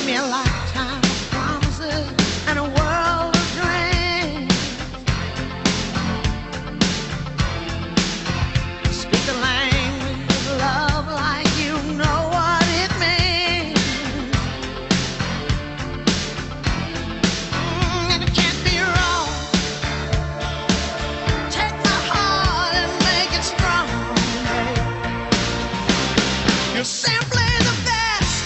me a lifetime of promises and a world of dreams. Speak the language of love like you know what it means. And it can't be wrong. Take my heart and make it strong, babe. You're simply the best.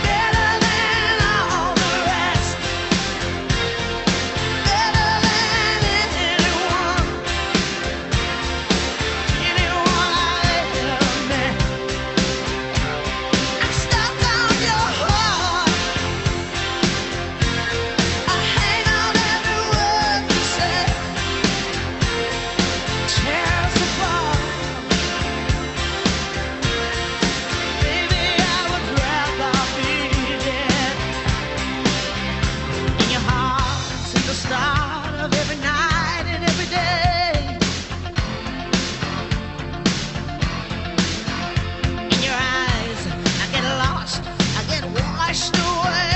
Better than all the rest. Better than anyone. Anyone I've ever met. I'm stuck on your heart. I hang on every word you say. Tear us apart. Baby, I would rather be dead. In your heart, since the start of every night and every day. In your eyes, I get lost, I get washed away.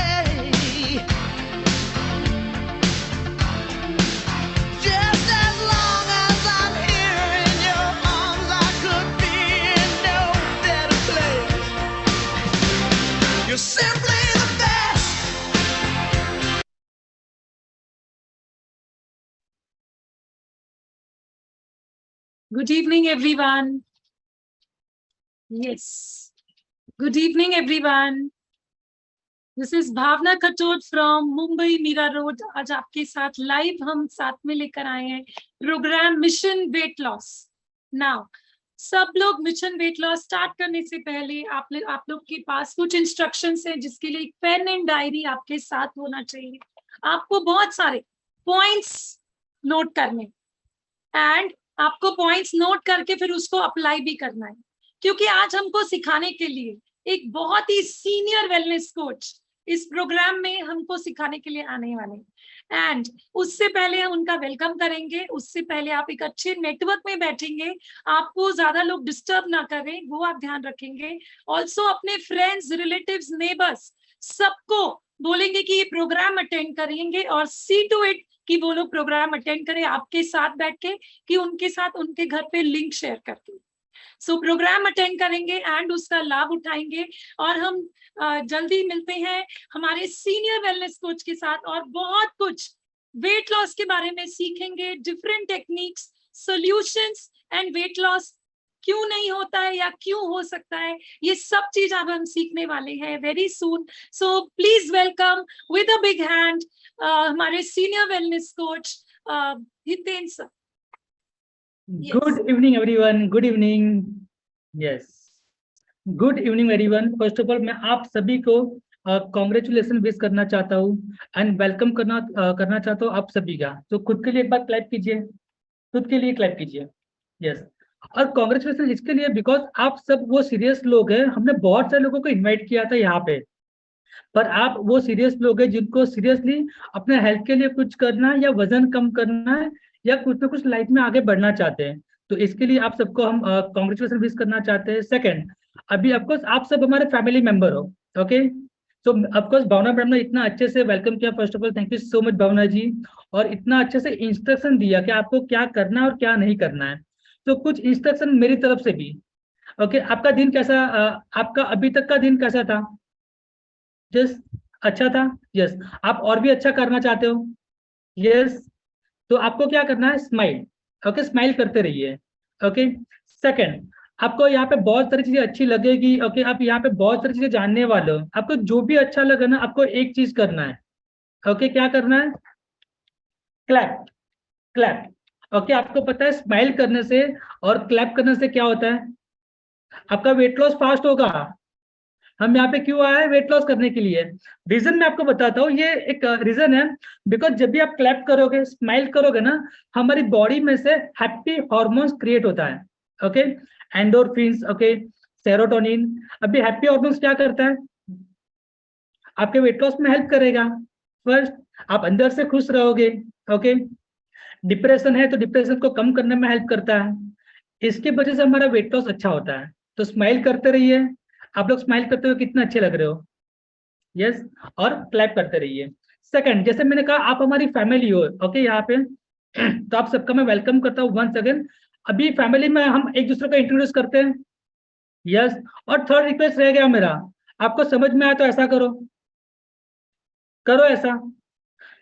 Just as long as I'm here in your arms, I could be in no better place. You're simply the best. Good evening, everyone. Yes. Good evening, everyone. This is Bhavna Khatot from Mumbai Mira Road. आज आपके साथ live हम साथ में लेकर आए हैं programme mission weight loss. Now सब लोग मिशन वेट लॉस स्टार्ट करने से पहले आप लोग के पास कुछ इंस्ट्रक्शंस हैं जिसके लिए एक पेन एंड डायरी आपके साथ होना चाहिए. आपको बहुत सारे पॉइंट्स नोट करने एंड आपको पॉइंट्स नोट करके फिर उसको अप्लाई भी करना है, क्योंकि आज हमको सिखाने के लिए एक बहुत ही सीनियर वेलनेस कोच इस प्रोग्राम में हमको सिखाने के लिए आने वाले हैं. एंड उससे पहले हम उनका वेलकम करेंगे. उससे पहले आप एक अच्छे नेटवर्क में बैठेंगे, आपको ज्यादा लोग डिस्टर्ब ना करें वो आप ध्यान रखेंगे. ऑल्सो अपने फ्रेंड्स, रिलेटिव्स, नेबर्स सबको बोलेंगे कि ये प्रोग्राम अटेंड करेंगे और सी टू इट कि वो लोग प्रोग्राम अटेंड करें आपके साथ बैठ के, कि उनके साथ उनके घर पे लिंक शेयर करके. सो प्रोग्राम अटेंड करेंगे एंड उसका लाभ उठाएंगे. और हम जल्दी मिलते हैं हमारे सीनियर वेलनेस कोच के साथ और बहुत कुछ वेट लॉस के बारे में सीखेंगे. Different techniques, solutions and weight loss क्यों नहीं होता है या क्यों हो सकता है, ये सब चीज अब हम सीखने वाले हैं very soon. So please welcome with a big hand हमारे senior wellness coach Hiten sir. Good evening, everyone. Good evening. Yes. Good evening, everyone. First of all, मैं आप सभी को कॉन्ग्रेचुलेशन विश करना चाहता हूँ एंड वेलकम करना चाहता हूँ आप सभी का. तो खुद के लिए एक बार क्लैप कीजिए, खुद के लिए क्लैप कीजिए. यस. और कॉन्ग्रेचुलेशन इसके लिए बिकॉज आप सब वो सीरियस लोग हैं. हमने बहुत सारे लोगों को इनवाइट किया था यहाँ पे, पर आप वो सीरियस लोग हैं जिनको सीरियसली अपने हेल्थ के लिए कुछ करना है या वजन कम करना है या कुछ ना कुछ लाइफ में आगे बढ़ना चाहते हैं. तो इसके लिए आप सबको हम कॉन्ग्रेचुलेशन विश करना चाहते हैं. सेकंड, अभी ऑफकोर्स आप सब हमारे फैमिली मेंबर हो. Okay. So of course Bhavna madam ने इतना अच्छे से वेलकम किया. First of all thank you so much Bhavna ji. और इतना अच्छे से इंस्ट्रक्शन दिया कि आपको क्या करना है और क्या नहीं करना है. तो कुछ इंस्ट्रक्शन मेरी तरफ से भी. ओके. आपका दिन कैसा, आपका अभी तक का दिन कैसा था? जस्ट अच्छा था. यस. आप और भी अच्छा करना चाहते हो? यस. तो आपको क्या करना है? स्माइल. ओके. स्माइल करते रहिए. ओके. सेकंड, आपको यहाँ पे बहुत सारी चीजें अच्छी लगेगी. ओके. आप यहाँ पे बहुत सारी चीजें जानने वाले हो. आपको जो भी अच्छा लगे ना, आपको एक चीज करना है. ओके. क्या करना है? क्लैप. क्लैप. ओके. आपको पता है स्माइल करने से और क्लैप करने से क्या होता है? आपका वेट लॉस फास्ट होगा. हम यहाँ पे क्यों आए? वेट लॉस करने के लिए. रीजन मैं आपको बताता हूँ. ये एक रीजन है बिकॉज जब भी आप क्लैप करोगे, स्माइल करोगे ना, हमारी बॉडी में से हैप्पी हार्मोन्स क्रिएट होता है. ओके. एंडोर्फिन्स. ओके. सेरोटोनिन. अभी हैप्पी हार्मोन्स क्या करता है? आपके वेट लॉस में हेल्प करेगा. फर्स्ट, आप अंदर से खुश रहोगे. ओके. डिप्रेशन है तो डिप्रेशन को कम करने में हेल्प करता है. इसकी वजह से हमारा वेट लॉस अच्छा होता है. तो स्माइल करते रहिए. आप लोग स्माइल करते हुए कितना अच्छे लग रहे हो। यस, और क्लैप करते रहिए। सेकंड, जैसे मैंने कहा आप हमारी फैमिली हो, ओके यहाँ पे तो आप सबका मैं वेलकम करता हूँ वंस अगेन। अभी फैमिली में हम एक दूसरे को इंट्रोड्यूस करते हैं। यस, और थर्ड रिक्वेस्ट रह गया मेरा, आपको समझ में आया तो ऐसा करो, करो ऐसा।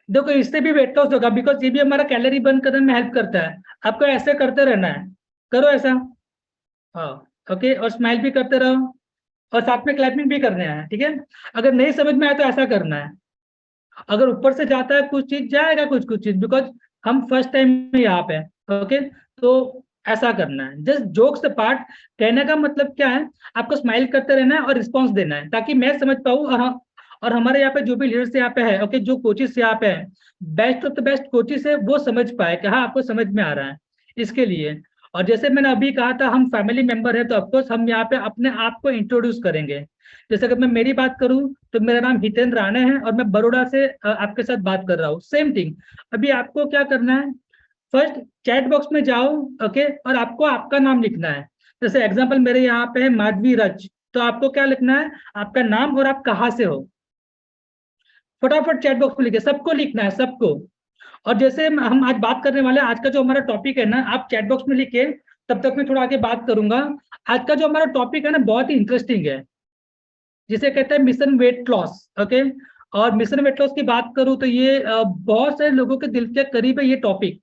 देखो इससे भी वेट लॉस होगा, बिकॉज ये भी हमारा कैलोरी बर्न करने में हेल्प करता है। आपको ऐसे करते रहना है, करो ऐसा। हाँ, ओके, और स्माइल भी करते रहो और साथ में क्लैपिंग भी करने हैं, ठीक है। अगर नहीं समझ में आया तो ऐसा करना है। अगर ऊपर से जाता है कुछ चीज, जाएगा कुछ कुछ चीज, बिकॉज हम फर्स्ट टाइम में यहाँ पे हैं, ओके। तो ऐसा करना है, जस्ट जोक्स पार्ट। कहने का मतलब क्या है, आपको स्माइल करते रहना है और रिस्पॉन्स देना है, ताकि मैं समझ पाऊँ। और हमारे यहाँ पे जो भी लीडर्स यहाँ पे है, ओके, जो कोचेस यहाँ पे है, best of the best coaches है, वो समझ पाए कि हाँ आपको समझ में आ रहा है, इसके लिए। और जैसे मैंने अभी कहा था, हम फैमिली मेंबर है, तो ऑफकोर्स हम यहाँ पे अपने आप को इंट्रोड्यूस करेंगे। जैसे अगर मैं मेरी बात करूं तो मेरा नाम हितेन राणे है और मैं बड़ौदा से आपके साथ बात कर रहा हूँ। सेम थिंग, अभी आपको क्या करना है, फर्स्ट चैट बॉक्स में जाओ, ओके, और आपको आपका नाम लिखना है। जैसे एग्जांपल मेरे यहाँ पे है माधवी रच, तो आपको क्या लिखना है, आपका नाम और आप कहाँ से हो, फटाफट चैट बॉक्स में लिखे, सबको लिखना है, सबको। और जैसे हम आज बात करने वाले हैं, आज का जो हमारा टॉपिक है ना, आप चैट बॉक्स में लिखे, तब तक मैं थोड़ा आगे बात करूंगा। आज का जो हमारा टॉपिक है ना, बहुत ही इंटरेस्टिंग है, जिसे कहते हैं मिशन वेट लॉस, ओके। और मिशन वेट लॉस की बात करूं तो ये बहुत सारे लोगों के दिल के करीब है ये टॉपिक,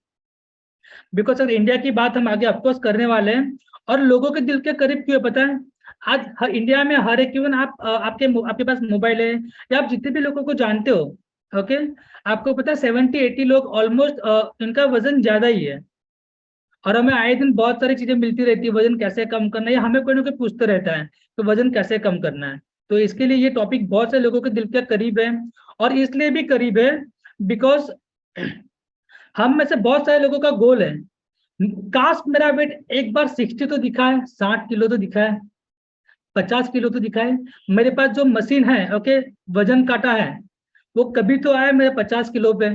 बिकॉज अगर इंडिया की बात हम आगे ऑफकोर्स करने वाले हैं। और लोगों के दिल के करीब क्यों है पता है, आज इंडिया में हर एक, इवन आप आपके पास मोबाइल है, या आप जितने भी लोगों को जानते हो, ओके, आपको पता है 70-80 लोग ऑलमोस्ट इनका वजन ज्यादा ही है। और हमें आए दिन बहुत सारी चीजें मिलती रहती है, वजन कैसे कम करना है, या हमें कोई ना कोई पूछते रहता है तो वजन कैसे कम करना है। तो इसके लिए ये टॉपिक बहुत से लोगों के दिल के करीब है, और इसलिए भी करीब है बिकॉज हम में से बहुत सारे लोगों का गोल है, काश मेरा वेट एक बार 60 तो दिखा है, 60 किलो तो दिखा है, 50 किलो तो दिखा है। मेरे पास जो मशीन है, ओके, वजन काटा है, वो कभी तो आया मेरे 50 किलो पे,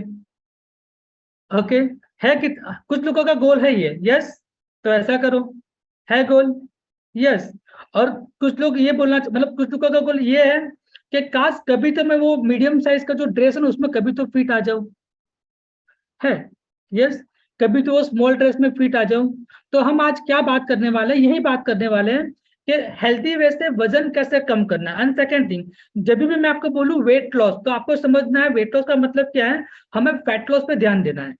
ओके। है कि कुछ लोगों का गोल है ये, यस, तो ऐसा करो, है गोल, यस। और कुछ लोग ये बोलना, मतलब कुछ लोगों का गोल ये है कि काश कभी तो मैं वो मीडियम साइज का जो ड्रेस है ना, उसमें कभी तो फिट आ जाऊं, है, यस, कभी तो वो स्मॉल ड्रेस में फिट आ जाऊं। तो हम आज क्या बात करने वाले हैं, यही बात करने वाले हैं कि हेल्थी वे से वजन कैसे कम करना है। एंड सेकेंड थिंग, जब भी मैं आपको बोलूं वेट लॉस, तो आपको समझना है वेट लॉस का मतलब क्या है, हमें फैट लॉस पे ध्यान देना है,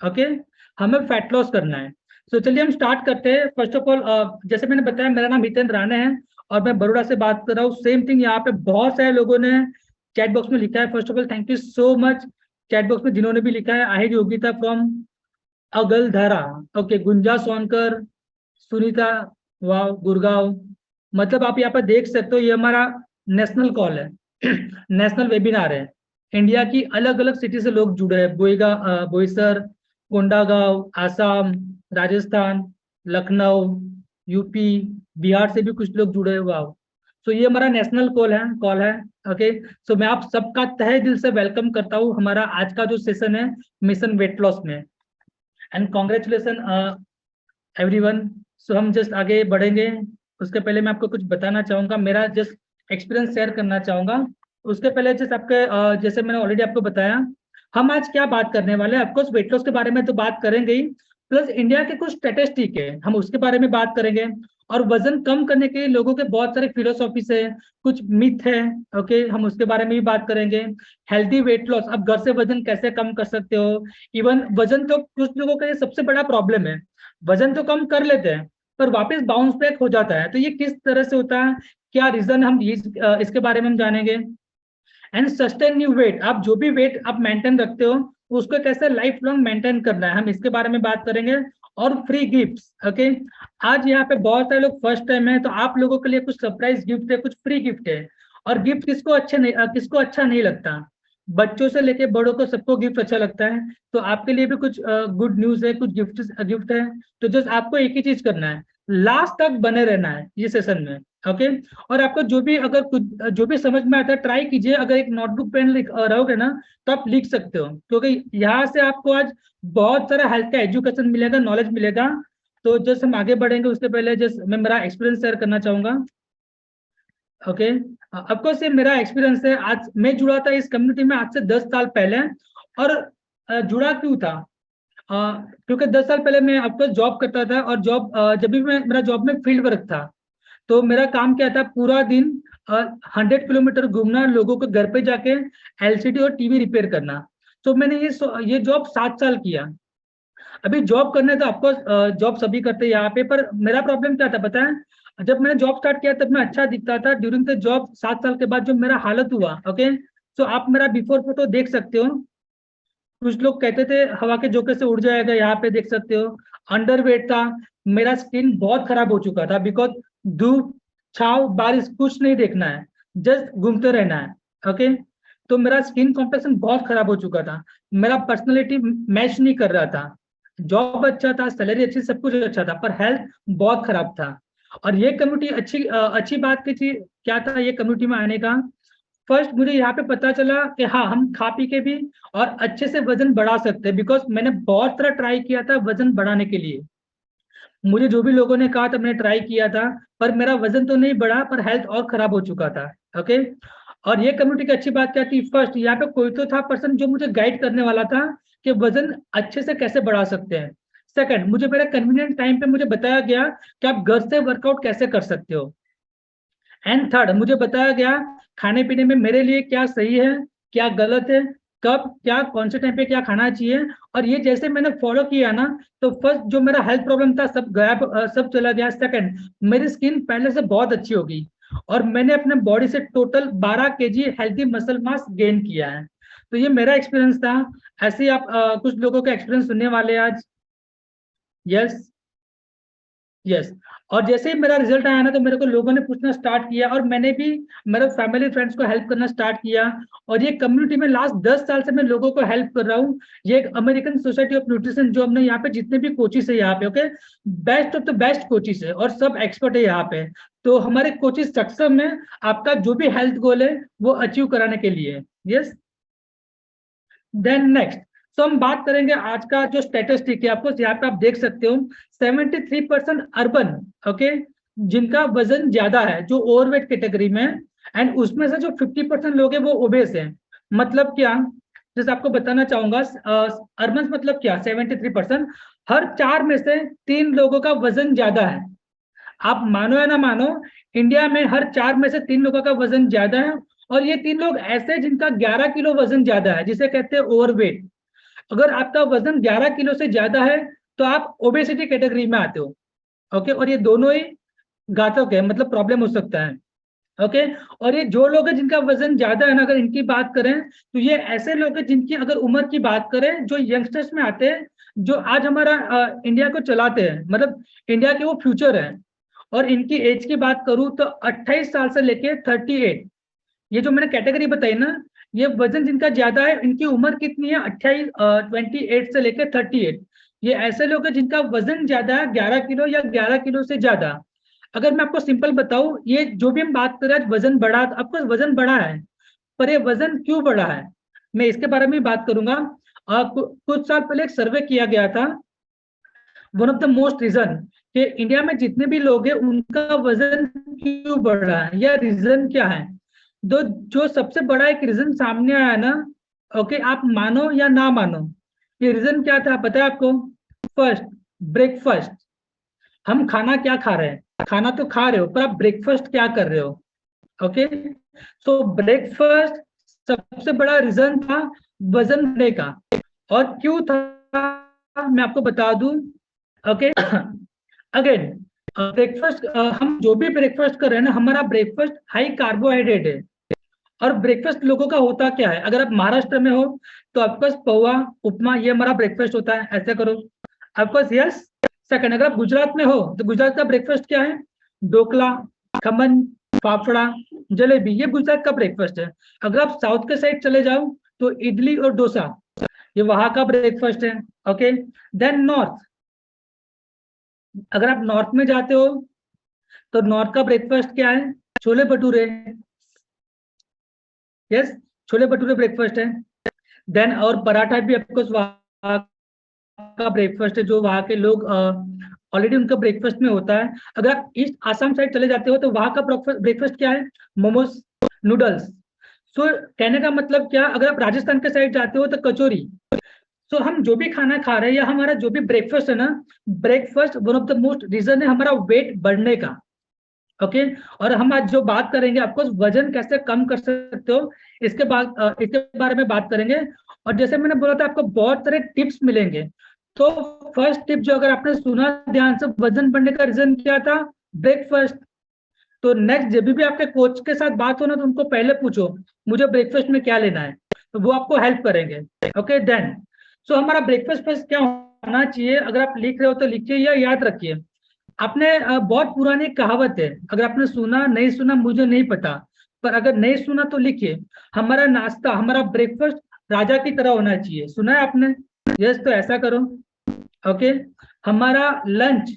ओके, हमें फैट लॉस करना है। तो चलिए हम स्टार्ट करते हैं। फर्स्ट ऑफ ऑल, जैसे मैंने बताया, मेरा नाम हितेन राणे है और मैं बड़ौदा से बात कर रहा हूँ। सेम थिंग, यहाँ पे बहुत सारे लोगों ने चैट बॉक्स में लिखा है। First of all thank you so much chat box में जिन्होंने भी लिखा है। আহিर योगिता फ्रॉम अगलधारा, ओके, गुंजा सोनकर, सुनीता, वाह, गुड़गांव। मतलब आप यहाँ पर देख सकते हो, ये हमारा नेशनल कॉल है, नेशनल वेबिनार है। इंडिया की अलग अलग सिटी से लोग जुड़े हैं, बोईसर, कोंडागांव, आसाम, राजस्थान, लखनऊ, यूपी, बिहार से भी कुछ लोग जुड़े हुए। वाह, सो ये हमारा नेशनल कॉल है, ओके। सो मैं आप सबका तहे दिल से वेलकम करता हूँ हमारा आज का जो सेशन है मिशन वेट लॉस में। And congratulations everyone. सो हम जस्ट आगे बढ़ेंगे, उसके पहले मैं आपको कुछ बताना चाहूंगा, मेरा जस्ट एक्सपीरियंस शेयर करना चाहूंगा। उसके पहले जस्ट आपके जैसे मैंने ऑलरेडी आपको बताया, हम आज क्या बात करने वाले हैं। ऑफकोर्स वेट लॉस के बारे में तो बात करेंगे ही, प्लस इंडिया के कुछ स्टैटिस्टिक है, हम उसके बारे में बात करेंगे। और वजन कम करने के लिए लोगों के बहुत सारे फिलोसॉफीज है, कुछ मिथ है, ओके, हम उसके बारे में भी बात करेंगे। हेल्दी वेट लॉस, आप घर से वजन कैसे कम कर सकते हो। इवन वजन तो कुछ लोगों का ये सबसे बड़ा प्रॉब्लम है, वजन तो कम कर लेते हैं पर वापस बाउंस बैक हो जाता है। तो ये किस तरह से होता है, क्या रीजन, हम इसके बारे में हम जानेंगे। एंड सस्टेन न्यू वेट, आप जो भी वेट आप मेंटेन रखते हो उसको कैसे लाइफ लॉन्ग मेंटेन करना है, हम इसके बारे में बात करेंगे। और फ्री गिफ्ट्स, ओके, आज यहाँ पे बहुत सारे लोग फर्स्ट टाइम है, तो आप लोगों के लिए कुछ सरप्राइज गिफ्ट है, कुछ फ्री गिफ्ट है। और गिफ्ट किसको अच्छा नहीं लगता, बच्चों से लेके बड़ों को सबको गिफ्ट अच्छा लगता है। तो आपके लिए भी कुछ गुड न्यूज है, कुछ गिफ्ट है। तो जस्ट आपको एक ही चीज करना है, लास्ट तक बने रहना है ये सेशन में, ओके। और आपको जो भी अगर कुछ जो भी समझ में आता है ट्राई कीजिए, अगर एक नोटबुक पेन रहोगे ना तो आप लिख सकते हो, क्योंकि यहाँ से आपको आज बहुत सारा हेल्थ का एजुकेशन मिलेगा, नॉलेज मिलेगा। तो जस्ट हम आगे बढ़ेंगे उसके पहले जस्ट मैं मेरा एक्सपीरियंस शेयर करना चाहूंगा। ओके, ऑफकोर्स ये मेरा एक्सपीरियंस है। आज मैं जुड़ा था इस कम्युनिटी में आज से 10 साल पहले। और जुड़ा क्यों था? क्योंकि 10 साल पहले मैं ऑफकोर्स जॉब करता था, और जॉब जब भी मैं मेरा जॉब में फील्ड वर्क था, तो मेरा काम क्या था, पूरा दिन 100 किलोमीटर घूमना, लोगों के घर पे जाके एलसीडी और टीवी रिपेयर करना। तो मैंने ये जॉब 7 साल किया। अभी जॉब करने तो आपको जॉब सभी करते हैं यहाँ पे, पर मेरा प्रॉब्लम क्या था पता है? जब मैंने जॉब स्टार्ट किया तब मैं अच्छा दिखता था। ड्यूरिंग द जॉब 7 साल के बाद जो मेरा हालत हुआ, ओके, तो आप मेरा बिफोर फोटो देख सकते हो। कुछ लोग कहते थे हवा के झोंके से उड़ जाएगा, यहाँ पे देख सकते हो। अंडरवेट था, मेरा स्किन बहुत खराब हो चुका था, बिकॉज धूप, छाव, बारिश कुछ नहीं देखना है, जस्ट घूमते रहना है। ओके, तो मेरा स्किन कॉम्प्लेक्शन बहुत खराब हो चुका था, मेरा पर्सनैलिटी मैच नहीं कर रहा था। जॉब अच्छा था, सैलरी अच्छी, सब कुछ अच्छा था, पर हेल्थ बहुत खराब था। और ये कम्युनिटी अच्छी बात की थी, क्या था ये कम्युनिटी में आने का? फर्स्ट मुझे यहाँ पे पता चला कि हाँ, हम खा पी के भी और अच्छे से वजन बढ़ा सकते हैं। बिकॉज मैंने बहुत तरह ट्राई किया था वजन बढ़ाने के लिए, मुझे जो भी लोगों ने कहा था मैंने ट्राई किया था, पर मेरा वजन तो नहीं बढ़ा, पर हेल्थ और खराब हो चुका था। ओके, और ये कम्युनिटी की अच्छी बात क्या थी, फर्स्ट यहाँ पे कोई तो था पर्सन जो मुझे गाइड करने वाला था कि वजन अच्छे से कैसे बढ़ा सकते हैं। सेकंड, मुझे मेरे कन्वीनियंट टाइम पे मुझे बताया गया कि आप घर से वर्कआउट कैसे कर सकते हो। एंड थर्ड, मुझे बताया गया खाने पीने में मेरे लिए क्या सही है, क्या गलत है, कब क्या, कौन से टाइम पे क्या खाना चाहिए। और ये जैसे मैंने फॉलो किया ना, तो फर्स्ट जो मेरा हेल्थ प्रॉब्लम था सब गायब, सब चला गया। सेकंड, मेरी स्किन पहले से बहुत अच्छी हो गई, और मैंने अपने बॉडी से total 12 kg healthy muscle mass gain किया है। तो ये मेरा एक्सपीरियंस था। ऐसे ही आप कुछ लोगों का एक्सपीरियंस सुनने वाले हैं आज। Yes, yes. और जैसे ही मेरा रिजल्ट आया ना, तो मेरे को लोगों ने पूछना स्टार्ट किया, और मैंने भी मेरे फैमिली फ्रेंड्स को हेल्प करना स्टार्ट किया। और ये कम्युनिटी में लास्ट 10 साल से मैं लोगों को हेल्प कर रहा हूँ। ये एक अमेरिकन सोसाइटी ऑफ न्यूट्रिशन, जो हमने यहाँ पे जितने भी कोचिस है यहाँ पे, okay, best of the best coaches है, और सब एक्सपर्ट है यहाँ पे। तो हमारे कोचिस सक्षम है आपका जो भी हेल्थ गोल है वो अचीव कराने के लिए। यस, देन नेक्स्ट, तो हम बात करेंगे आज का जो स्टैटिस्टिक है। आपको यहाँ पे आप देख सकते हो 73% अर्बन, ओके, जिनका वजन ज्यादा है, जो ओवरवेट कैटेगरी में है। एंड उसमें से जो 50% लोग हैं वो ओबेस हैं। मतलब क्या, जैसे आपको बताना चाहूंगा, अर्बन मतलब क्या, 73%, हर 4 में से 3 लोगों का वजन ज्यादा है। आप मानो या ना मानो, इंडिया में हर 4 में से 3 लोगों का वजन ज्यादा है। और ये 3 लोग ऐसे हैं जिनका 11 किलो वजन ज्यादा है, जिसे कहते हैं ओवरवेट। अगर आपका वजन 11 किलो से ज्यादा है तो आप ओबेसिटी कैटेगरी में आते हो। ओके, और ये दोनों ही घातक है, मतलब प्रॉब्लम हो सकता है। ओके, और ये जो लोग हैं जिनका वजन ज्यादा है ना, अगर इनकी बात करें, तो ये ऐसे लोग हैं जिनकी अगर उम्र की बात करें, जो यंगस्टर्स में आते हैं, जो आज हमारा इंडिया को चलाते हैं, मतलब इंडिया के वो फ्यूचर है। और इनकी एज की बात करूं तो 28 साल से लेके 38, ये जो मैंने कैटेगरी बताई ना, ये वजन जिनका ज्यादा है, इनकी उम्र कितनी है, 28, 28 से लेकर 38। ये ऐसे लोग हैं जिनका वजन ज्यादा है, 11 किलो या 11 किलो से ज्यादा। अगर मैं आपको सिंपल बताऊं, ये जो भी हम बात कर रहे हैं वजन बढ़ा, आपको वजन बढ़ा है, पर ये वजन क्यों बढ़ा है, मैं इसके बारे में बात करूंगा। कुछ साल पहले एक सर्वे किया गया था, one of the most reason, कि इंडिया में जितने भी लोग हैं उनका वजन क्यों बढ़ रहा है, या रीजन क्या है। दो जो सबसे बड़ा एक रीजन सामने आया ना, ओके, आप मानो या ना मानो, ये रीजन क्या था पता है आपको? First, breakfast. हम खाना क्या खा रहे हैं, खाना तो खा रहे हो, पर आप ब्रेकफास्ट क्या कर रहे हो? ओके, सो ब्रेकफास्ट सबसे बड़ा रीजन था वजन बढ़ने का। और क्यों था, मैं आपको बता दूं। ओके, अगेन, ब्रेकफास्ट, हम जो भी ब्रेकफास्ट कर रहे हैं ना, हमारा ब्रेकफास्ट हाई कार्बोहाइड्रेट है। और ब्रेकफास्ट लोगों का होता क्या है, अगर आप महाराष्ट्र में हो तो आपके पास पोहा, उपमा, ये हमारा ब्रेकफास्ट होता है, ऐसे करो आपके पास। यस। सेकंड, अगर आप गुजरात में हो तो गुजरात का ब्रेकफास्ट क्या है, ढोकला, खमन, फाफड़ा, जलेबी, ये गुजरात का ब्रेकफास्ट है। अगर आप साउथ के साइड चले जाओ तो इडली और डोसा, ये वहां का ब्रेकफास्ट है। ओके, देन नॉर्थ, अगर आप नॉर्थ में जाते हो तो नॉर्थ का ब्रेकफास्ट क्या है, छोले भटूरे। यस, छोले भटूरे ब्रेकफास्ट है। देन और पराठा भी आपको वहाँ का ब्रेकफास्ट है, जो वहाँ के लोग ऑलरेडी उनका ब्रेकफास्ट में होता है। अगर आप ईस्ट आसाम साइड चले जाते हो तो वहाँ का ब्रेकफास्ट क्या है, मोमोज, नूडल्स। सो कहने का मतलब क्या, अगर आप राजस्थान के साइड जाते हो तो कचौरी। सो हम जो भी खाना खा रहे हैं या हमारा जो भी ब्रेकफास्ट है ना, breakfast one of the most reason है हमारा वेट बढ़ने का। ओके और हम आज जो बात करेंगे आपको वजन कैसे कम कर सकते हो इसके बारे में बात करेंगे। और जैसे मैंने बोला था आपको बहुत सारे टिप्स मिलेंगे। तो फर्स्ट टिप जो अगर आपने सुना ध्यान से, वजन बढ़ने का रीजन क्या था, ब्रेकफास्ट। तो नेक्स्ट जब भी आपके कोच के साथ बात हो ना, तो उनको पहले पूछो मुझे ब्रेकफास्ट में क्या लेना है, तो वो आपको हेल्प करेंगे। ओके देन सो हमारा ब्रेकफास्ट फर्स्ट क्या होना चाहिए, अगर आप लिख रहे हो तो लिखिए या याद रखिए। आपने बहुत पुरानी कहावत है, अगर आपने सुना नहीं सुना मुझे नहीं पता, पर अगर नहीं सुना तो लिखिए, हमारा नाश्ता हमारा ब्रेकफास्ट राजा की तरह होना चाहिए। सुना है आपने? यस, तो ऐसा करो। ओके हमारा लंच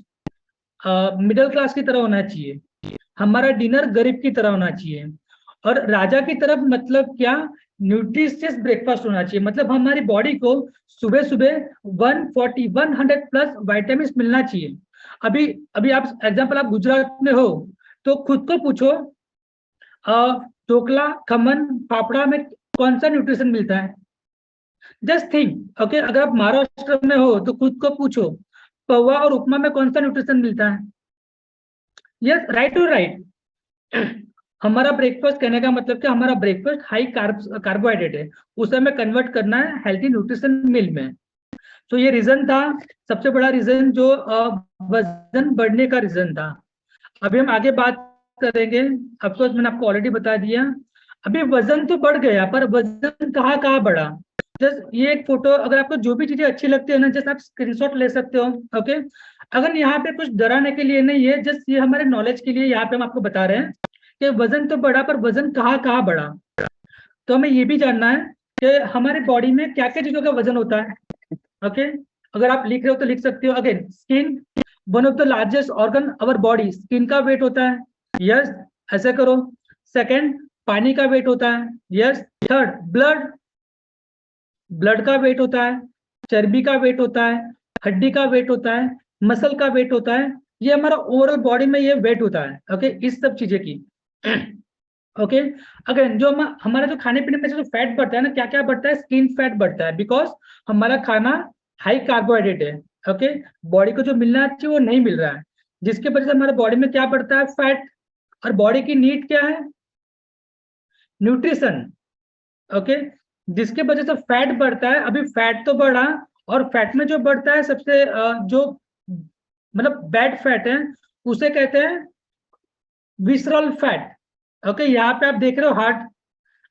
मिडिल क्लास की तरह होना चाहिए, हमारा डिनर गरीब की तरह होना चाहिए। और राजा की तरफ मतलब क्या, न्यूट्रिशियस ब्रेकफास्ट होना चाहिए, मतलब हमारी बॉडी को सुबह सुबह 140-100 प्लस वाइटामिन मिलना चाहिए। अभी अभी आप एग्जांपल, आप गुजरात में हो तो खुद को पूछो ढोकला, खमन, फाफड़ा में कौन सा न्यूट्रिशन मिलता है, जस्ट थिंक। ओके अगर आप महाराष्ट्र में हो तो खुद को पूछो पोहा और उपमा में कौन सा न्यूट्रिशन मिलता है। Yes, right to right. हमारा ब्रेकफास्ट कहने का मतलब कि हमारा ब्रेकफास्ट हाई कार्बोहाइड्रेट है, उसे हमें कन्वर्ट करना है हेल्थी न्यूट्रिशन मील में। तो ये रीजन था, सबसे बड़ा रीजन जो वजन बढ़ने का रीजन था। अभी हम आगे बात करेंगे, ऑफकोर्स मैंने आपको ऑलरेडी बता दिया। अभी वजन तो बढ़ गया, पर वजन कहाँ कहाँ बढ़ा। जस्ट ये एक फोटो, अगर आपको जो भी चीजें अच्छी लगती है ना, जस्ट आप स्क्रीनशॉट ले सकते हो। ओके अगर यहाँ पे कुछ डराने के लिए नहीं है, जस्ट ये हमारे नॉलेज के लिए यहाँ पे हम आपको बता रहे हैं कि वजन तो बढ़ा, पर वजन कहाँ कहाँ बढ़ा। तो हमें ये भी जानना है कि हमारे बॉडी में क्या क्या चीजों का वजन होता है। ओके अगर आप लिख रहे हो तो लिख सकते हो। Again skin, one of the largest organ our body, skin का वेट होता है। यस, ऐसे करो। सेकंड, पानी का वेट होता है। यस। थर्ड, ब्लड, ब्लड का वेट होता है। चर्बी का वेट होता है, हड्डी का वेट होता है, मसल का वेट होता है। ये हमारा ओवरऑल बॉडी में ये वेट होता है। ओके इस सब चीजें की। ओके अगेन जो हमारा जो खाने पीने में से जो फैट बढ़ता है ना, क्या क्या बढ़ता है, स्किन फैट बढ़ता है, बिकॉज हमारा खाना हाई कार्बोहाइड्रेट है। ओके बॉडी को जो मिलना चाहिए वो नहीं मिल रहा है, जिसके वजह से हमारे बॉडी में क्या बढ़ता है, फैट। और बॉडी की नीड क्या है, न्यूट्रिशन। ओके जिसके वजह से फैट बढ़ता है। अभी फैट तो बढ़ा, और फैट में जो बढ़ता है सबसे जो मतलब बैड फैट है, उसे कहते हैं विसरल फैट। ओके यहाँ पे आप देख रहे हो हार्ट,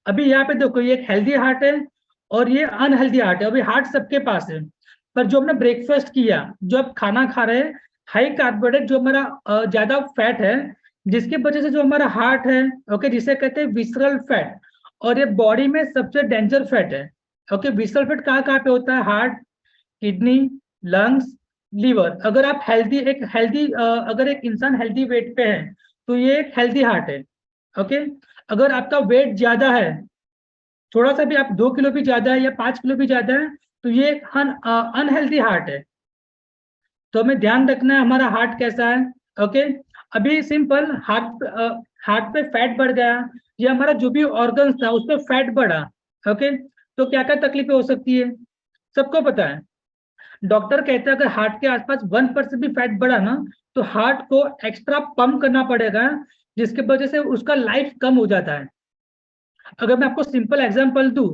अभी यहाँ पे देखो ये एक हेल्दी हार्ट है और ये अनहेल्दी हार्ट है। अभी हार्ट सबके पास है, पर जो हमने ब्रेकफास्ट किया, जो आप खाना खा रहे हैं, हाई कार्बोहाइड्रेट, जो हमारा ज्यादा फैट है, जिसकी वजह से जो हमारा हार्ट है, ओके जिसे कहते हैं विसरल फैट। और ये बॉडी में सबसे डेंजर फैट है। ओके विसरल फैट कहाँ कहाँ पे होता है, हार्ट, किडनी, लंग्स, लीवर। अगर आप हेल्दी अगर एक इंसान हेल्दी वेट पे है तो ये एक हेल्दी हार्ट है। ओके अगर आपका वेट ज्यादा है, थोड़ा सा भी, आप 2 किलो भी ज्यादा है या 5 किलो भी ज्यादा है, तो ये एक अनहेल्दी हार्ट है। तो हमें ध्यान रखना है हमारा हार्ट कैसा है। ओके अभी सिंपल हार्ट पे फैट बढ़ गया, या हमारा जो भी ऑर्गन्स था उस पर फैट बढ़ा। ओके तो क्या क्या तकलीफें हो सकती है, सबको पता है। डॉक्टर कहते हैं अगर हार्ट के आसपास 1% भी फैट बढ़ा ना, तो हार्ट को एक्स्ट्रा पंप करना पड़ेगा, जिसकी वजह से उसका लाइफ कम हो जाता है। अगर मैं आपको सिंपल एग्जांपल दूं,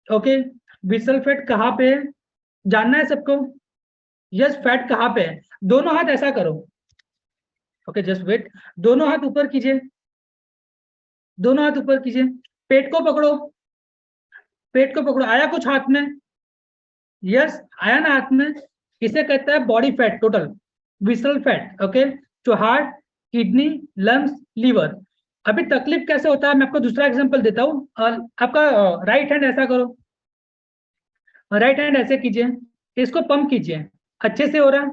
ओके विसरल फैट कहाँ पे है, जानना है सबको। यस फैट कहाँ पे है, दोनों हाथ ऐसा करो। ओके जस्ट वेट, दोनों हाथ ऊपर कीजिए, दोनों हाथ ऊपर कीजिए, पेट को पकड़ो, पेट को पकड़ो, आया कुछ हाथ में, यस आया ना हाथ में, इसे कहता है body fat total, visceral fat. Okay जो हार्ट, किडनी, लंग्स, लीवर। अभी तकलीफ कैसे होता है, मैं आपको दूसरा एग्जांपल देता हूँ। आपका राइट हैंड ऐसा करो, राइट हैंड ऐसे कीजिए, इसको पंप कीजिए, अच्छे से हो रहा है।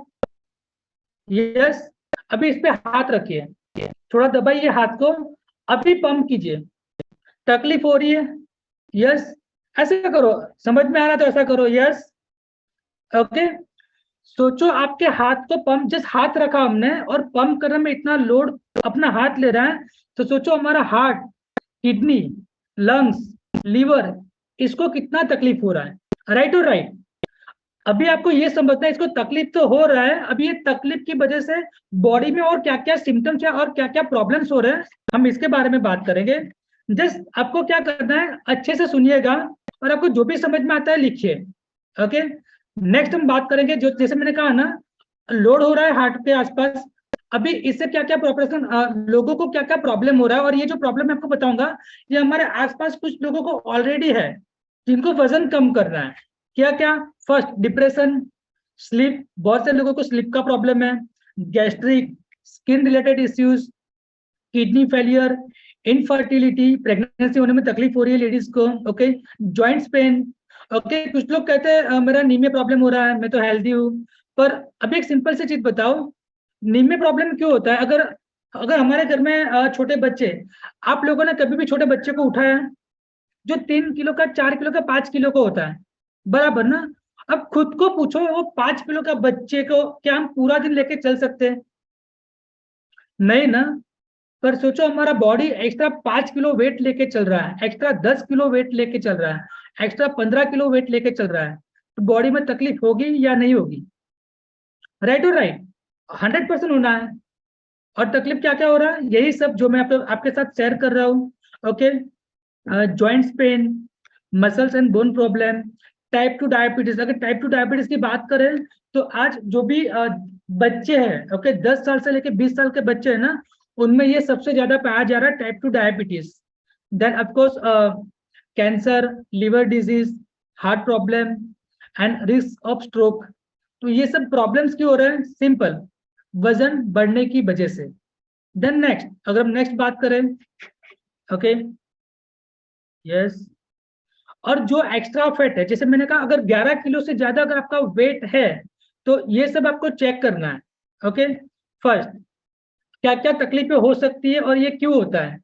यस अभी इस पे हाथ रखिए, थोड़ा दबाइए हाथ को, अभी पंप कीजिए, तकलीफ हो रही है। यस ऐसे करो, समझ में आ रहा तो ऐसा करो। यस ओके सोचो आपके हाथ को पंप, जस्ट हाथ रखा हमने और पंप करने में इतना लोड अपना हाथ ले रहा है, तो सोचो हमारा हार्ट, किडनी, लंग्स, लीवर, इसको कितना तकलीफ हो रहा है, राइट और राइट। अभी आपको ये समझना है, इसको तकलीफ तो हो रहा है, अभी ये तकलीफ की वजह से बॉडी में और क्या क्या सिम्टम्स है और क्या क्या प्रॉब्लम्स हो रहे हैं, हम इसके बारे में बात करेंगे। जस्ट आपको क्या करना है, अच्छे से सुनिएगा और आपको जो भी समझ में आता है लिखिए। ओके, नेक्स्ट हम बात करेंगे, जो जैसे मैंने कहा ना, लोड हो रहा है हार्ट के आसपास, अभी इससे क्या क्या प्रॉब्लम, लोगों को क्या क्या प्रॉब्लम हो रहा है, और ये जो प्रॉब्लम मैं आपको बताऊंगा, ये हमारे आसपास कुछ लोगों को ऑलरेडी है, जिनको वजन कम करना है। क्या क्या? फर्स्ट, डिप्रेशन, स्लीप, बहुत से लोगों को स्लीप का प्रॉब्लम है, gastric, skin related issues, kidney failure, infertility, pregnancy होने में तकलीफ हो रही है लेडीज को, ओके, जॉइंट्स पेन, ओके। कुछ लोग कहते हैं मेरा नी में प्रॉब्लम हो रहा है, मैं तो हेल्दी हूँ, पर अभी एक सिंपल सी चीज बताओ, नी में प्रॉब्लम क्यों होता है? अगर अगर हमारे घर में छोटे बच्चे, आप लोगों ने कभी भी छोटे बच्चे को उठाया है, जो 3 किलो का, 4 किलो का, 5 किलो का होता है, बराबर ना? अब खुद को पूछो, वो 5 किलो का बच्चे को क्या हम पूरा दिन लेके चल सकते हैं? नहीं ना। पर सोचो हमारा बॉडी एक्स्ट्रा 5 किलो वेट लेके चल रहा है, एक्स्ट्रा 10 किलो वेट लेके चल रहा है, एक्स्ट्रा 15 किलो वेट लेके चल रहा है, तो बॉडी में तकलीफ होगी या नहीं होगी? राइट और राइट, 100% होना है। और तकलीफ क्या क्या हो रहा है? यही सब जो मैं आपके साथ शेयर कर रहा हूँ। Okay, joints pain, muscles and bone problem, type 2 diabetes. अगर टाइप 2 डायबिटीज की बात करें तो आज जो भी बच्चे हैं, ओके, 10 साल से लेके 20 साल के बच्चे हैं ना, उनमें ये सबसे ज्यादा पाया जा रहा है, type 2 diabetes. Then of course cancer, liver disease, heart problem and risk of stroke. तो ये सब प्रॉब्लम्स क्यों हो रहे हैं? सिंपल, वजन बढ़ने की वजह से। देन नेक्स्ट, अगर हम नेक्स्ट बात करें, ओके, यस, और जो एक्स्ट्रा फैट है, जैसे मैंने कहा, अगर 11 किलो से ज्यादा अगर आपका वेट है, तो ये सब आपको चेक करना है। ओके, फर्स्ट, क्या क्या तकलीफें हो सकती है और ये क्यों होता है?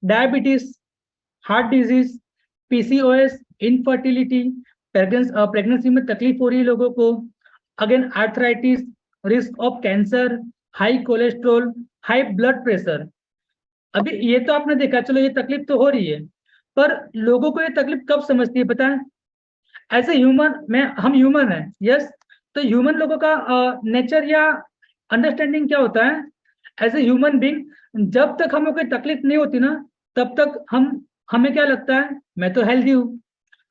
Diabetes, heart disease, PCOS, infertility, pregnancy में तकलीफ हो रही है लोगों को, again arthritis, risk of cancer, high cholesterol, high blood pressure. अभी ये तो आपने देखा, चलो ये तकलीफ तो हो रही है, पर लोगों को ये तकलीफ कब समझती है पता है? एज ए ह्यूमन, हम ह्यूमन है, यस, तो ह्यूमन लोगों का नेचर या अंडरस्टैंडिंग क्या होता है? एज ए ह्यूमन बीइंग, जब तक हमें कोई तकलीफ नहीं होती ना, तब तक हमें क्या लगता है? मैं तो हेल्दी हूँ,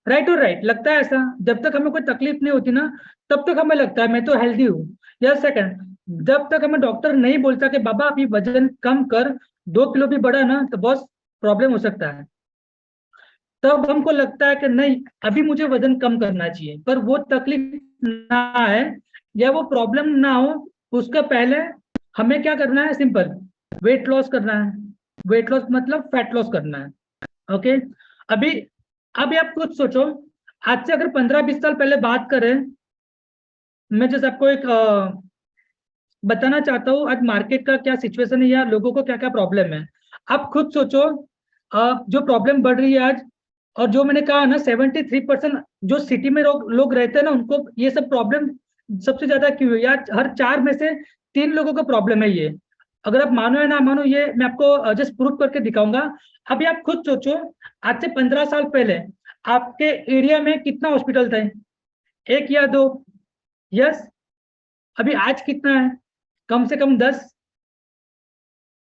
राइट और राइट, लगता है ऐसा। जब तक हमें कोई तकलीफ नहीं होती ना, तब तक हमें लगता है मैं तो हेल्दी हूँ। या सेकंड, जब तक हमें डॉक्टर नहीं बोलता कि बाबा अभी वजन कम कर, 2 किलो भी बढ़ा ना तो बहुत प्रॉब्लम हो सकता है, तब हमको लगता है कि नहीं, अभी मुझे वजन कम करना चाहिए। पर वो तकलीफ ना आए या वो प्रॉब्लम ना हो, उसका पहले हमें क्या करना है? सिंपल, वेट लॉस करना है। वेट लॉस मतलब फैट लॉस करना है। ओके, अभी अभी आप खुद सोचो, आज से अगर 15-20 साल पहले बात करें, मैं जैसे आपको एक बताना चाहता हूँ आज मार्केट का क्या सिचुएशन है या लोगों को क्या क्या प्रॉब्लम है। आप खुद सोचो, जो प्रॉब्लम बढ़ रही है आज, और जो मैंने कहा ना 73% जो सिटी में लोग रहते हैं ना, उनको ये सब प्रॉब्लम सबसे ज्यादा क्यों है? या हर 4 में से 3 लोगों को प्रॉब्लम है ये। अगर आप मानो या ना मानो, ये मैं आपको जस्ट प्रूव करके दिखाऊंगा। अभी आप खुद सोचो, आज से 15 साल पहले आपके एरिया में कितना हॉस्पिटल थे? 1 या 2? यस। अभी आज कितना है? कम से कम 10।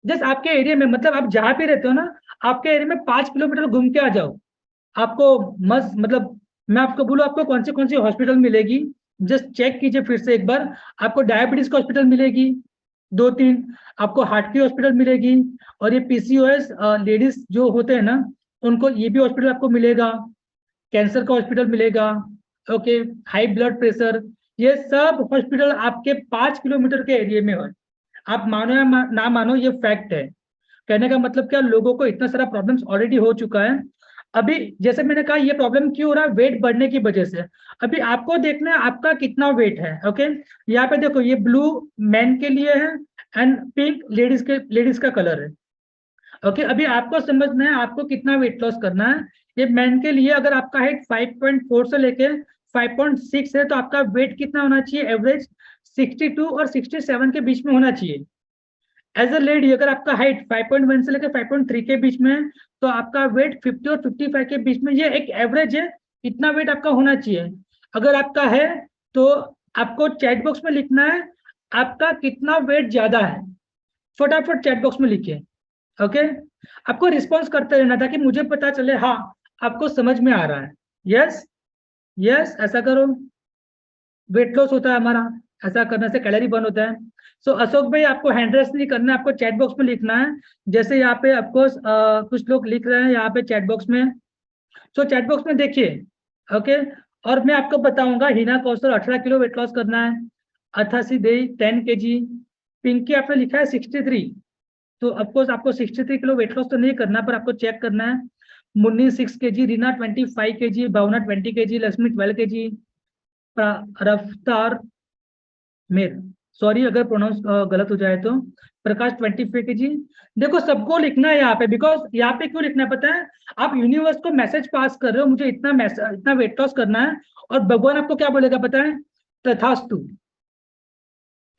जस्ट आपके एरिया में, मतलब आप जहाँ भी रहते हो ना, आपके एरिया में 5 किलोमीटर घूम के आ जाओ, आपको मस्त, मतलब मैं आपको बोलूँ आपको कौन सी हॉस्पिटल मिलेगी, जस्ट चेक कीजिए फिर से एक बार। आपको डायबिटीज का हॉस्पिटल मिलेगी 2-3, आपको हार्ट की हॉस्पिटल मिलेगी, और ये पीसीओएस लेडीज जो होते हैं ना, उनको ये भी हॉस्पिटल आपको मिलेगा, कैंसर का हॉस्पिटल मिलेगा, ओके, हाई ब्लड प्रेशर, ये सब हॉस्पिटल आपके 5 किलोमीटर के एरिया में हो। आप मानो या ना मानो, ये फैक्ट है। कहने का मतलब क्या, लोगों को इतना सारा प्रॉब्लम्स ऑलरेडी हो चुका है। अभी जैसे मैंने कहा, ये प्रॉब्लम क्यों हो रहा है? वेट बढ़ने की वजह से। अभी आपको देखना है आपका कितना वेट है। ओके, यहाँ पे देखो, ये ब्लू मैन के लिए है एंड पिंक लेडीज का कलर है। ओके, अभी आपको समझना है आपको कितना वेट लॉस करना है। ये मैन के लिए, अगर आपका हाइट 5.4 से लेके 5.6 है, तो आपका वेट कितना होना चाहिए? एवरेज 62 और 67 के बीच में होना चाहिए। एज अ लेडी अगर आपका हाइट 5.1 से लेकर 5.3 के बीच में है, तो आपका वेट 50 और 55 के बीच में, ये एक एवरेज है, इतना वेट आपका होना चाहिए। अगर आपका है तो आपको चैट बॉक्स में लिखना है आपका कितना वेट ज्यादा है, फटाफट चैट बॉक्स में लिखिए। ओके, आपको रिस्पॉन्स करते रहना ताकि मुझे पता चले हाँ आपको समझ में आ रहा है। यस यस, ऐसा करो, वेट लॉस होता है हमारा, ऐसा करने से कैलोरी बर्न होता है। सो अशोक भाई आपको हैंड रेस नहीं करना है, आपको चैट बॉक्स में लिखना है। जैसे यहाँ पे ऑफकोर्स कुछ लोग लिख रहे हैं यहाँ पे चैट बॉक्स में, सो चैट बॉक्स में देखिए। ओके, और मैं आपको बताऊंगा हिना कौशल 18 किलो वेट लॉस करना है, अथासी दे 10 kg, पिंकी आपने लिखा है 63, तो ऑफकोर्स आपको 63 किलो वेट लॉस तो नहीं करना, पर आपको चेक करना है। मुन्नी 6 kg, रीना 25 kg, भावना 20 kg, लक्ष्मी 12 kg, रफ्तार मेर, सॉरी अगर प्रोनाउंस गलत हो जाए तो, प्रकाश 25 kg। देखो सबको लिखना है यहाँ पे, बिकॉज यहाँ पे क्यों लिखना है पता है? आप यूनिवर्स को मैसेज पास कर रहे हो, मुझे इतना वेट लॉस करना है, और भगवान आपको क्या बोलेगा पता है? तथास्तु,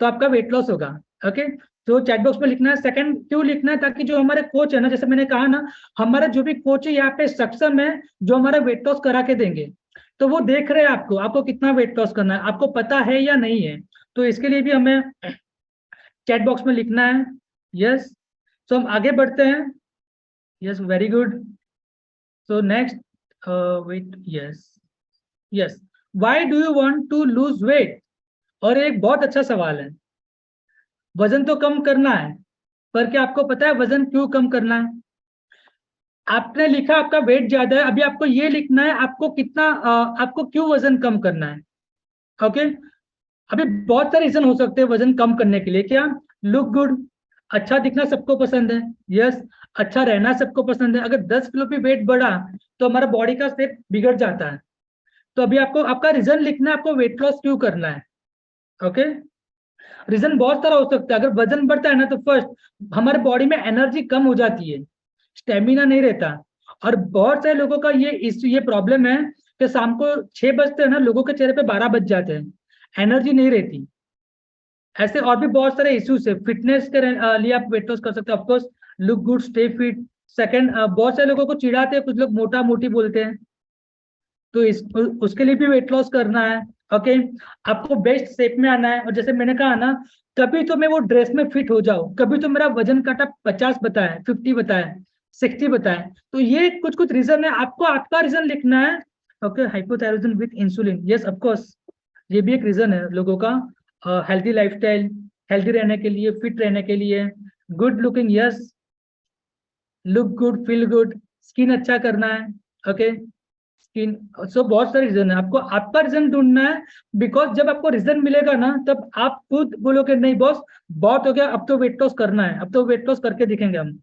तो आपका वेट लॉस होगा। ओके, तो चैट बॉक्स में लिखना है। सेकंड क्यों लिखना है? ताकि जो हमारे कोच है ना, जैसे मैंने कहा ना, हमारा जो भी कोच है यहाँ पे सक्षम है जो हमारा वेट लॉस करा के देंगे, तो वो देख रहे हैं आपको कितना वेट लॉस करना है, आपको पता है या नहीं है, तो इसके लिए भी हमें चैट बॉक्स में लिखना है। यस, तो हम आगे बढ़ते हैं। Yes, very good. So next, weight, yes yes, why do you want to lose weight? और एक बहुत अच्छा सवाल है, वजन तो कम करना है, पर क्या आपको पता है वजन क्यों कम करना है? आपने लिखा आपका वेट ज्यादा है, अभी आपको ये लिखना है आपको कितना आपको क्यों वजन कम करना है। ओके, अभी बहुत सारे रीजन हो सकते हैं वजन कम करने के लिए। क्या? लुक गुड, अच्छा दिखना सबको पसंद है। यस, अच्छा रहना सबको पसंद है। अगर 10 किलो भी वेट बढ़ा तो हमारा बॉडी का शेप बिगड़ जाता है। तो अभी आपको आपका रीजन लिखना है आपको वेट लॉस क्यों करना है। ओके, रीजन बहुत सारा हो सकता है। अगर वजन बढ़ता है ना, तो फर्स्ट हमारे बॉडी में एनर्जी कम हो जाती है, स्टेमिना नहीं रहता, और बहुत सारे लोगों का ये प्रॉब्लम है कि शाम को 6 बजते हैं ना, लोगों के चेहरे पे 12 बज जाते हैं, एनर्जी नहीं रहती। ऐसे और भी बहुत सारे इश्यूज है। फिटनेस के लिए आप वेट लॉस कर सकते हैं, of course look good, stay fit. Second, बहुत सारे लोगों को चिढ़ाते हैं, कुछ लोग मोटा मोटी बोलते हैं, तो उसके लिए भी वेट लॉस करना है। ओके, आपको बेस्ट शेप में आना है, और जैसे मैंने कहा ना, कभी तो मैं वो ड्रेस में फिट हो जाऊं, कभी तो मेरा वजन काटा 50 बताए, 50 बताए, 60 बताए, तो ये कुछ कुछ रीजन है। आपको आपका रीजन लिखना है। Okay, hypothyroidism with insulin, yes of course ये भी एक रीजन है लोगों का। हेल्थी लाइफस्टाइल, हेल्थी रहने के लिए, फिट रहने के लिए, good looking, yes, look good, feel good, skin अच्छा करना है। ओके, स्किन, सो बहुत सारे रीजन है, आपको आपका रीजन ढूंढना है। बिकॉज जब आपको रीजन मिलेगा ना, तब आप खुद बोलोगे नहीं बॉस बहुत हो गया, अब तो वेट लॉस करना है, अब तो वेट लॉस करके दिखेंगे हम।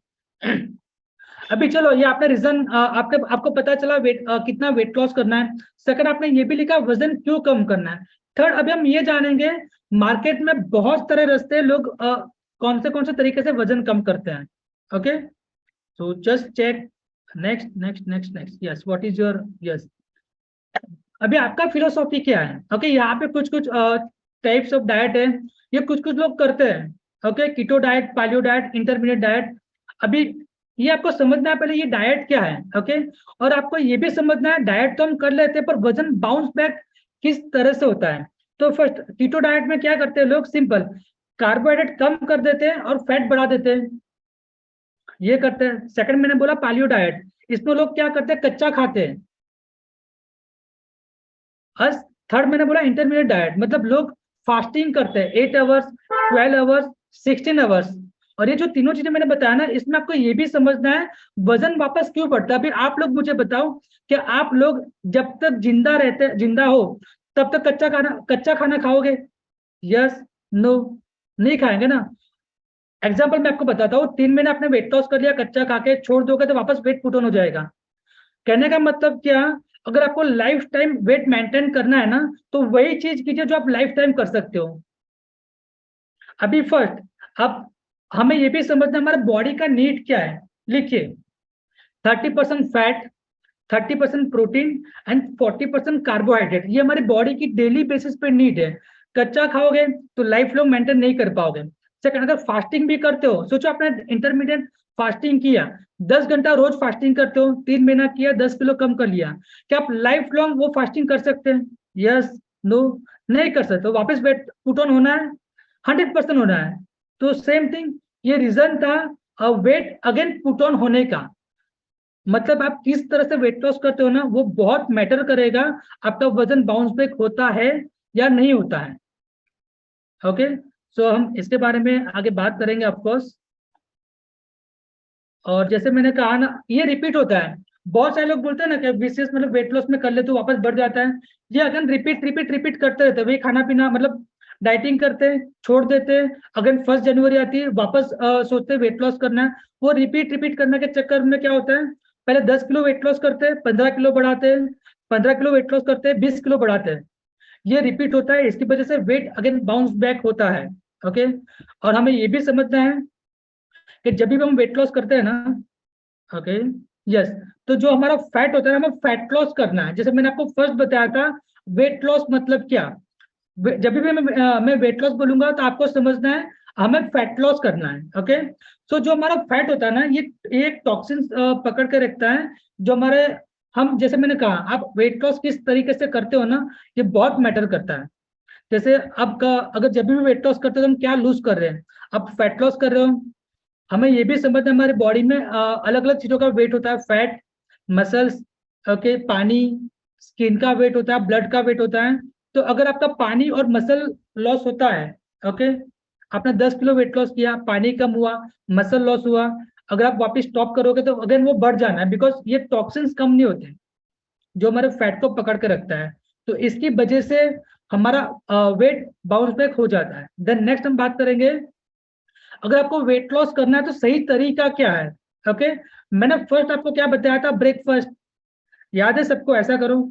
अभी चलो, ये आपने रीजन आपने आपको पता चला वेट कितना वेट लॉस करना है। सेकंड, आपने ये भी लिखा वजन क्यों कम करना है। थर्ड, अभी हम ये जानेंगे मार्केट में बहुत सारे रास्ते लोग कौन से तरीके से वजन कम करते हैं। Okay, so just check. Next next next next, yes, what is your, yes, अभी आपका फिलोसॉफी क्या है। ओके, यहाँ पे कुछ कुछ टाइप्स ऑफ डाइट है, ये कुछ कुछ लोग करते हैं। ओके, कीटो डाइट, पालियो डाइट, इंटरमीडिएट डाइट। अभी ये आपको समझना है पहले ये डाइट क्या है। ओके, और आपको ये भी समझना है डाइट तो हम कर लेते हैं, पर वजन बाउंस बैक किस तरह से होता है। तो फर्स्ट, कीटो डाइट में क्या करते हैं लोग? सिंपल, कार्बोहाइड्रेट कम कर देते हैं और फैट बढ़ा देते हैं, ये करते हैं। सेकंड मैंने बोला पालियो डाइट, इसमें लोग क्या करते हैं? कच्चा खाते हैं। और थर्ड मैंने बोला इंटरमीडिएट डाइट, मतलब लोग फास्टिंग करते हैं 8 आवर्स, 12 आवर्स, 16 आवर्स। और ये जो तीनों चीजें मैंने बताया ना, इसमें आपको ये भी समझना है वजन वापस क्यों बढ़ता है। फिर आप लोग मुझे बताओ कि आप लोग जब तक जिंदा हो तब तक कच्चा खाना खाओगे? यस, नो, नहीं खाएंगे ना। एग्जाम्पल मैं आपको बताता हूँ, 3 महीने आपने वेट लॉस कर लिया, कच्चा खा के छोड़ दोगे तो वापस वेट पुट ऑन हो जाएगा। कहने का मतलब क्या, अगर आपको लाइफ टाइम वेट मेंटेन करना है ना, तो वही चीज कीजिए जो आप लाइफ टाइम कर सकते हो। अभी फर्स्ट अब हमें ये भी समझना हमारे बॉडी का नीड क्या है। लिखिए, 30% फैट, 30% प्रोटीन एंड 40% कार्बोहाइड्रेट। ये हमारी बॉडी की डेली बेसिस पे नीड है। कच्चा खाओगे तो लाइफ लॉन्ग मेंटेन नहीं कर पाओगे। सेकंड, अगर फास्टिंग भी करते हो, सोचो आपने इंटरमीडिएट फास्टिंग किया, 10 घंटा रोज फास्टिंग करते हो, 3 महीना किया, 10 किलो कम कर लिया, क्या आप लाइफ लॉन्ग वो फास्टिंग कर सकते हैं? यस, नो, नहीं कर सकते। वापस वेट पुट ऑन होना है, 100% होना है। तो सेम थिंग, ये रीजन था वेट अगेन पुट ऑन होने का। मतलब आप किस तरह से वेट लॉस करते हो ना, वो बहुत मैटर करेगा आपका वजन बाउंस बैक होता है या नहीं होता है। ओके, सो हम इसके बारे में आगे बात करेंगे ऑफकोर्स। और जैसे मैंने कहा ना, ये रिपीट होता है। बहुत सारे लोग बोलते हैं ना कि विशेष मतलब वेट लॉस में कर ले तो वापस बढ़ जाता है। ये अगेन रिपीट रिपीट रिपीट करते रहते हैं, वही खाना पीना, मतलब डाइटिंग करते हैं, छोड़ देते हैं, अगेन 1 जनवरी आती है, वापस सोचते हैं वेट लॉस करना है। वो रिपीट रिपीट करने के चक्कर में क्या होता है, पहले 10 किलो वेट लॉस करते हैं, 15 किलो बढ़ाते हैं, 15 किलो वेट लॉस करते हैं, 20 किलो बढ़ाते हैं। ये रिपीट होता है, इसकी वजह से वेट अगेन बाउंस बैक होता है। ओके, और हमें ये भी समझना है कि जब भी हम वेट लॉस करते हैं ना, ओके, यस, तो जो हमारा फैट होता है हमें फैट लॉस करना है। जैसे मैंने आपको फर्स्ट बताया था वेट लॉस मतलब क्या। जब भी मैं वेट लॉस बोलूंगा तो आपको समझना है हमें फैट लॉस करना है। ओके, सो जो हमारा फैट होता है ना, ये एक टॉक्सिन पकड़ के रखता है जो हमारे, हम जैसे मैंने कहा, आप वेट लॉस किस तरीके से करते हो ना, ये बहुत मैटर करता है। जैसे आपका अगर जब भी वेट लॉस करते हो तो हम क्या लूज कर रहे हैं, आप फैट लॉस कर रहे हो। हमें ये भी समझना है हमारे बॉडी में अलग अलग चीजों का वेट होता है, फैट, मसल्स, ओके, पानी, स्किन का वेट होता है, ब्लड का वेट होता है। तो अगर आपका पानी और मसल लॉस होता है, ओके, आपने 10 किलो वेट लॉस किया, पानी कम हुआ, मसल लॉस हुआ, अगर आप वापस स्टॉप करोगे तो अगेन वो बढ़ जाना है, बिकॉज ये टॉक्सिन्स कम नहीं होते जो हमारे फैट को पकड़ के रखता है। तो इसकी वजह से हमारा वेट बाउंस बैक हो जाता है। देन नेक्स्ट हम बात करेंगे, अगर आपको वेट लॉस करना है तो सही तरीका क्या है। ओके, मैंने फर्स्ट आपको क्या बताया था, ब्रेकफास्ट, याद है सबको, ऐसा करो।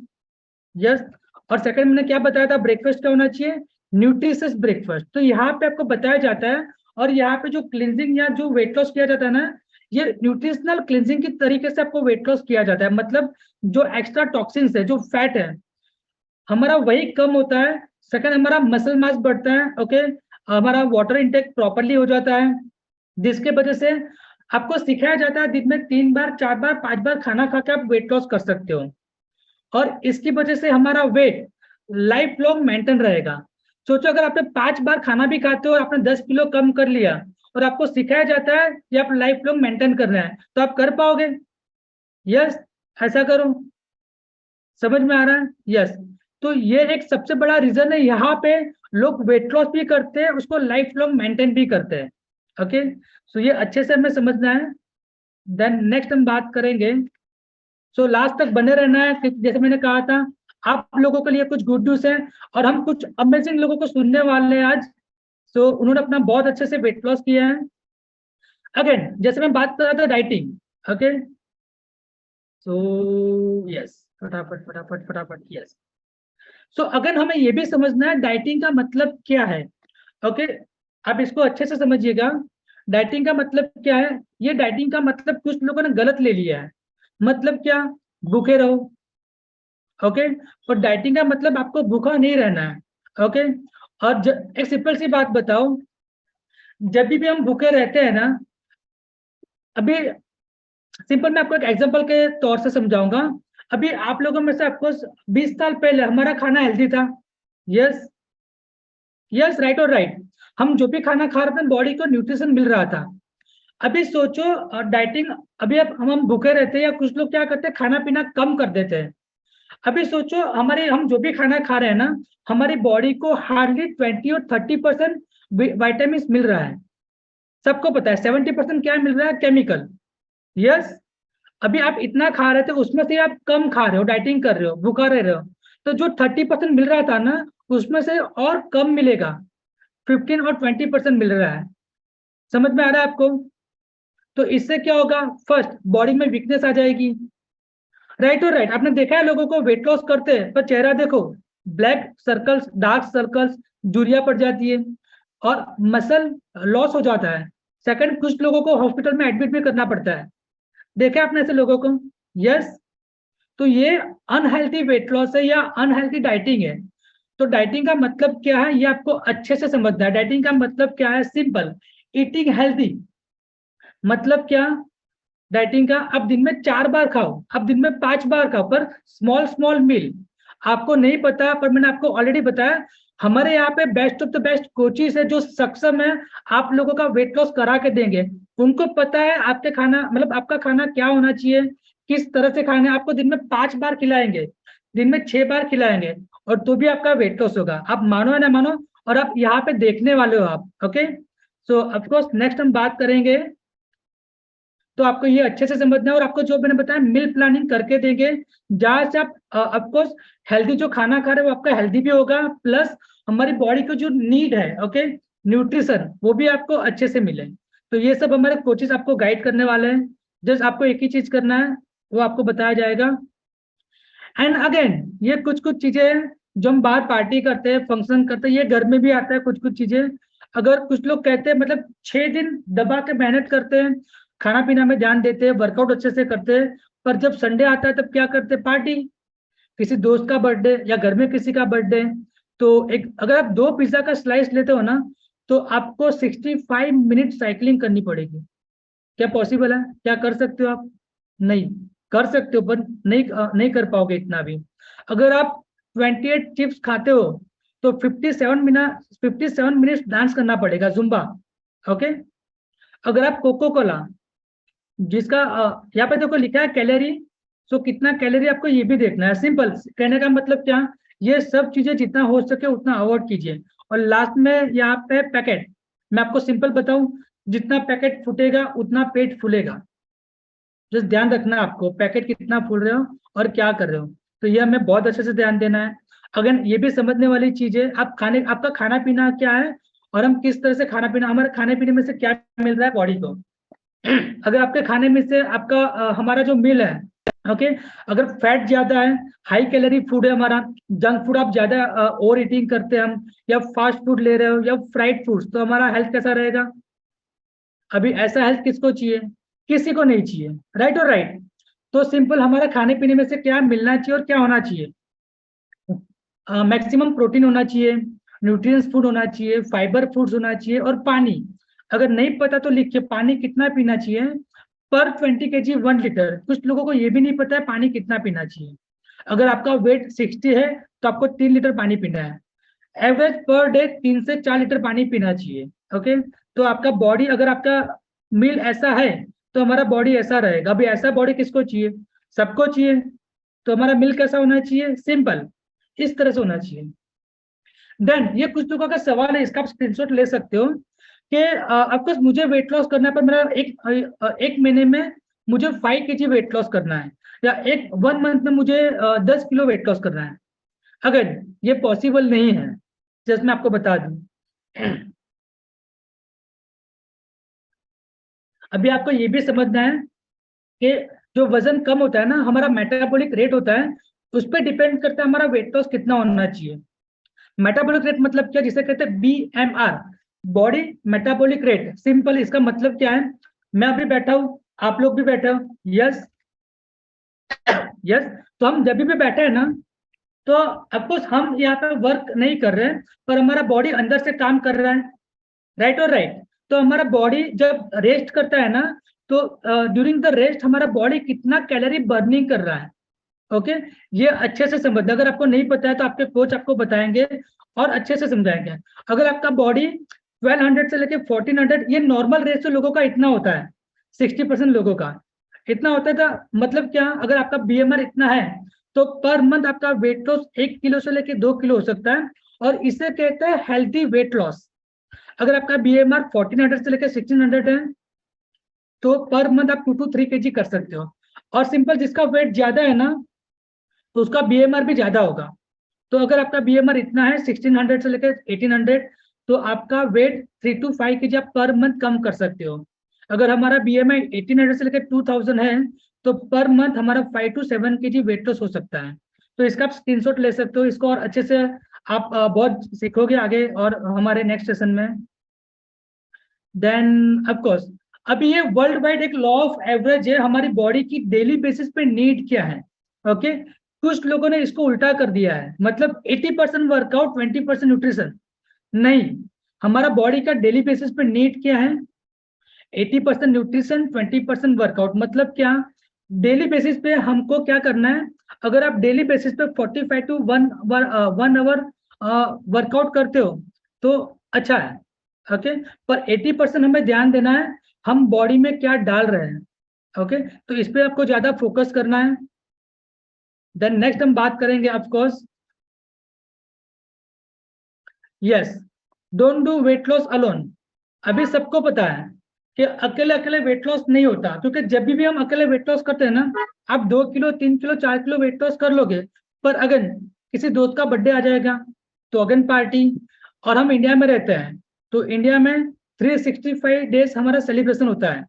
यस, और सेकंड मैंने क्या बताया था, ब्रेकफास्ट क्या होना चाहिए, न्यूट्रिशियस ब्रेकफास्ट। तो यहाँ पे आपको बताया जाता है, और यहाँ पे जो क्लिनजिंग या जो वेट लॉस किया जाता है ना, ये न्यूट्रिशनल क्लिनजिंग की तरीके से आपको वेट लॉस किया जाता है। मतलब जो एक्स्ट्रा टॉक्सिन्स है, जो फैट है हमारा, वही कम होता है। सेकंड, हमारा मसल मास बढ़ता है। ओके, हमारा वाटर इंटेक प्रॉपरली हो जाता है, जिसके वजह से आपको सिखाया जाता है दिन में 3 बार, 4 बार, 5 बार खाना खा के आप वेट लॉस कर सकते हो। और इसकी वजह से हमारा वेट लाइफ लॉन्ग मेंटेन रहेगा। सोचो अगर आपने 5 बार खाना भी खाते हो और आपने 10 किलो कम कर लिया, और आपको सिखाया जाता है कि आप लाइफ लॉन्ग मेंटेन करना है, तो आप कर पाओगे? यस, ऐसा करो। समझ में आ रहा है? यस, तो ये एक सबसे बड़ा रीजन है, यहाँ पे लोग वेट लॉस भी करते हैं, उसको लाइफ लॉन्ग मेंटेन भी करते हैं। ओके, सो ये अच्छे से हमें समझना है। देन नेक्स्ट हम बात करेंगे, सो लास्ट तक बने रहना है। जैसे मैंने कहा था, आप लोगों के लिए कुछ गुड न्यूज है, और हम कुछ अमेजिंग लोगों को सुनने वाले हैं आज। सो उन्होंने अपना बहुत अच्छे से वेट लॉस किया है। अगेन जैसे मैं बात कर रहा था डाइटिंग, ओके, सो यस, फटाफट फटाफट फटाफट, यस। सो अगर हमें ये भी समझना है डाइटिंग का मतलब क्या है। ओके, आप इसको अच्छे से समझिएगा, डाइटिंग का मतलब क्या है। ये डाइटिंग का मतलब कुछ लोगों ने गलत ले लिया है। मतलब क्या, भूखे रहो। ओके, और डाइटिंग का मतलब आपको भूखा नहीं रहना है। ओके, और एक सिंपल सी बात बताओ, जब भी हम भूखे रहते हैं ना, अभी सिंपल मैं आपको एक एग्जांपल के तौर से समझाऊंगा। अभी आप लोगों में से आपको 20 साल पहले हमारा खाना हेल्दी था। यस, यस, राइट और राइट, हम जो भी खाना खा रहे थे बॉडी को न्यूट्रिशन मिल रहा था। अभी सोचो डाइटिंग, अभी अब हम भूखे रहते हैं, या कुछ लोग क्या करते हैं, खाना पीना कम कर देते हैं। अभी सोचो हमारे, हम जो भी खाना खा रहे हैं ना, हमारी बॉडी को हार्डली 20 और 30% वाइटामिन मिल रहा है। सबको पता है 70% क्या मिल रहा है, केमिकल। यस, अभी आप इतना खा रहे थे, उसमें से आप कम खा रहे हो, डाइटिंग कर रहे हो, भूखा रह रहे हो, तो जो 30% मिल रहा था ना, उसमें से और कम मिलेगा, 15 और 20% मिल रहा है। समझ में आ रहा है आपको? तो इससे क्या होगा, फर्स्ट बॉडी में वीकनेस आ जाएगी। राइट और राइट, आपने देखा है लोगों को वेट लॉस करते हैं पर चेहरा देखो, ब्लैक सर्कल्स, डार्क सर्कल्स, झुर्रियां पड़ जाती है, और मसल लॉस हो जाता है। सेकंड, कुछ लोगों को हॉस्पिटल में एडमिट भी करना पड़ता है। देखा आपने ऐसे लोगों को? यस, तो ये अनहेल्थी वेट लॉस है या अनहेल्थी डाइटिंग है। तो डाइटिंग का मतलब क्या है ये आपको अच्छे से समझना है। डाइटिंग का मतलब क्या है, सिंपल, ईटिंग हेल्थी। मतलब क्या, डाइटिंग का आप दिन में 4 बार खाओ, आप दिन में 5 बार खाओ, पर स्मॉल स्मॉल मील। आपको नहीं पता, पर मैंने आपको ऑलरेडी बताया, हमारे यहाँ पे best of the best coaches है जो सक्षम है आप लोगों का वेट लॉस करा के देंगे। उनको पता है आपके खाना, मतलब आपका खाना क्या होना चाहिए, किस तरह से खाना है। आपको दिन में 5 बार खिलाएंगे, दिन में 6 बार खिलाएंगे, और तो भी आपका वेट लॉस होगा, आप मानो या ना मानो। और आप यहाँ पे देखने वाले हो आप। ओके, सो ऑफकोर्स नेक्स्ट हम बात करेंगे, तो आपको ये अच्छे से समझना है। और आपको जो मैंने बताया मील प्लानिंग करके देंगे, जहां से आप ऑफकोर्स हेल्दी जो खाना खा रहे हो वो आपका हेल्दी भी होगा, प्लस हमारी बॉडी को जो नीड है, ओके, न्यूट्रिशन, वो भी आपको अच्छे से मिले। तो ये सब हमारे कोचेस आपको गाइड करने वाले हैं। जस्ट आपको एक ही चीज करना है, वो आपको बताया जाएगा। एंड अगेन ये कुछ कुछ चीजें हैं जो हम बाहर पार्टी करते हैं, फंक्शन करते हैं, ये घर में भी आता है कुछ कुछ चीजें। अगर कुछ लोग कहते हैं मतलब 6 दिन दबा के मेहनत करते हैं, खाना पीना में ध्यान देते हैं, वर्कआउट अच्छे से करते हैं, पर जब संडे आता है तब क्या करते हैं, पार्टी, किसी दोस्त का बर्थडे या घर में किसी का बर्थडे। तो एक अगर आप 2 पिज्जा का स्लाइस लेते हो ना, तो आपको 65 मिनट साइकिलिंग करनी पड़ेगी। क्या पॉसिबल है, क्या कर सकते हो आप? नहीं कर सकते हो, पर नहीं कर पाओगे इतना भी। अगर आप 28 चिप्स खाते हो तो 57 मिनट डांस करना पड़ेगा, जुम्बा। ओके, अगर आप कोको कोला, जिसका यहाँ पे देखो लिखा है कैलोरी, सो कितना कैलोरी आपको ये भी देखना है। सिंपल कहने का मतलब क्या, ये सब चीजें जितना हो सके उतना अवॉइड कीजिए। और लास्ट में यहाँ पे पैकेट, मैं आपको सिंपल बताऊं, जितना पैकेट फूटेगा उतना पेट फूलेगा। जस्ट ध्यान रखना आपको, पैकेट कितना फूल रहे हो और क्या कर रहे हो, तो ये हमें बहुत अच्छे से ध्यान देना है। अगर ये भी समझने वाली चीज है, आप आपका खाना पीना क्या है, और हम किस तरह से खाना पीना, हमारे खाने पीने में से क्या मिल रहा है बॉडी को। अगर आपके खाने में से आपका हमारा जो मील है, ओके, अगर फैट ज्यादा है, हाई कैलोरी फूड है हमारा, जंक फूड आप ज्यादा ओवर ईटिंग करते हैं हम, या फास्ट फूड ले रहे हो या फ्राइड फूड्स, तो हमारा हेल्थ कैसा रहेगा। अभी ऐसा हेल्थ किसको चाहिए, किसी को नहीं चाहिए, राइट और राइट। तो सिंपल हमारा खाने पीने में से क्या मिलना चाहिए और क्या होना चाहिए, मैक्सिमम प्रोटीन होना चाहिए, न्यूट्रिएंट्स फूड होना चाहिए, फाइबर फूड्स होना चाहिए, और पानी। अगर नहीं पता तो लिखिए पानी कितना पीना चाहिए पर 20 kg 1 लीटर। कुछ लोगों को ये भी नहीं पता है पानी कितना पीना चाहिए। अगर आपका वेट 60 है तो आपको 3 लीटर पानी पीना है। एवरेज पर डे 3 से 4 लीटर पानी पीना चाहिए। ओके, तो आपका बॉडी, अगर आपका मील ऐसा है तो हमारा बॉडी ऐसा रहेगा। अभी ऐसा बॉडी किसको चाहिए, सबको चाहिए। तो हमारा मील कैसा होना चाहिए, सिंपल, इस तरह से होना चाहिए। देन ये कुछ लोगों का सवाल है, इसका आप स्क्रीनशॉट ले सकते हो कि ऑफकोर्स मुझे वेट लॉस करना है, पर मेरा एक महीने में मुझे 5 kg वेट लॉस करना है, या 1 मंथ में मुझे 10 किलो वेट लॉस करना है। अगर ये पॉसिबल नहीं है, जैसे मैं आपको बता दूं, अभी आपको ये भी समझना है कि जो वजन कम होता है ना, हमारा मेटाबॉलिक रेट होता है, उस पर डिपेंड करता है हमारा वेट लॉस कितना होना चाहिए। मेटाबॉलिक रेट मतलब क्या, जिसे कहते हैं BMR, body metabolic rate. Simple इसका मतलब क्या है, मैं अभी बैठा हूं, आप लोग भी बैठे हो, यस यस, तो हम जब भी बैठे हैं ना, तो अफकोर्स हम यहाँ पे वर्क नहीं कर रहे हैं, पर हमारा बॉडी अंदर से काम कर रहा है, राइट और राइट। तो हमारा बॉडी जब रेस्ट करता है ना, तो ड्यूरिंग द रेस्ट हमारा बॉडी कितना कैलोरी बर्निंग कर रहा है। ओके, ये अच्छे से समझना। अगर आपको नहीं पता है तो आपके कोच आपको बताएंगे और अच्छे से समझाएंगे। अगर आपका बॉडी 1200 से लेके 1400, ये नॉर्मल रेशियो लोगों का इतना होता है, 60% लोगों का इतना होता है। तो मतलब क्या, अगर आपका BMR इतना है तो पर मंथ आपका वेट लॉस 1 किलो से लेके 2 किलो हो सकता है, और इसे कहते हैं हेल्थी वेट लॉस। अगर आपका BMR 1400 से लेकर 1600 है तो पर मंथ आप 2 to 3 kg कर सकते हो। और सिंपल जिसका वेट ज्यादा है ना, तो उसका BMR भी ज्यादा होगा। तो अगर आपका BMR इतना है 1600 से लेकर 1800, तो आपका वेट 3 to 5 kg आप पर मंथ कम कर सकते हो। अगर हमारा BMI 1800 से लेकर 2000 है, तो पर मंथ हमारा 5 to 7 kg वेट लॉस हो सकता है। तो इसका आप स्क्रीनशॉट ले सकते हो, इसको और अच्छे से आप बहुत सीखोगे आगे और हमारे नेक्स्ट सेशन में। देन ऑफकोर्स अभी ये वर्ल्ड वाइड एक लॉ ऑफ एवरेज है, हमारी बॉडी की डेली बेसिस पे नीड क्या है। ओके, कुछ लोगों ने इसको उल्टा कर दिया है, मतलब 80% वर्कआउट 20% न्यूट्रिशन। नहीं, हमारा बॉडी का डेली बेसिस पे नीड क्या है? 80% न्यूट्रिशन 20% वर्कआउट। मतलब क्या? डेली बेसिस पे हमको क्या करना है? अगर आप डेली बेसिस पे 45 टू 1 आवर वर्कआउट करते हो तो अच्छा है, ओके। पर 80% हमें ध्यान देना है हम बॉडी में क्या डाल रहे हैं, ओके। तो इस पे आपको ज्यादा फोकस करना है। देन नेक्स्ट हम बात करेंगे of course, yes, don't do weight loss alone. अभी सबको पता है कि अकेले अकेले वेट लॉस नहीं होता, क्योंकि जब भी हम अकेले वेट लॉस करते हैं ना, आप 2 kilo 3 kilo 4 kilo weight loss कर लोगे, पर अगर किसी दोस्त का बर्थडे आ जाएगा तो अगेन पार्टी। और हम इंडिया में रहते हैं तो इंडिया में 365 डेज हमारा सेलिब्रेशन होता है।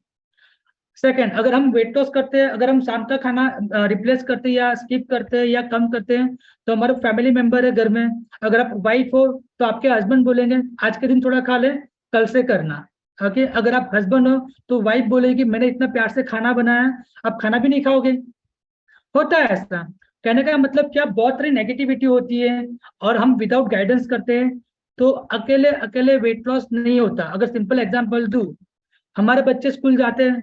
सेकंड, अगर हम वेट लॉस करते हैं, अगर हम शाम का खाना रिप्लेस करते हैं या स्किप करते हैं या कम करते हैं, तो हमारे फैमिली मेंबर है घर में, अगर आप वाइफ हो तो आपके हस्बैंड बोलेंगे आज के दिन थोड़ा खा ले, कल से करना, ओके। अगर आप हस्बैंड हो तो वाइफ बोलेगी मैंने इतना प्यार से खाना बनाया, आप खाना भी नहीं खाओगे। होता है ऐसा। कहने का मतलब क्या, बहुत सारी नेगेटिविटी होती है और हम विदाउट गाइडेंस करते हैं, तो अकेले अकेले वेट लॉस नहीं होता। अगर सिंपल एग्जांपल दूं, हमारे बच्चे स्कूल जाते हैं,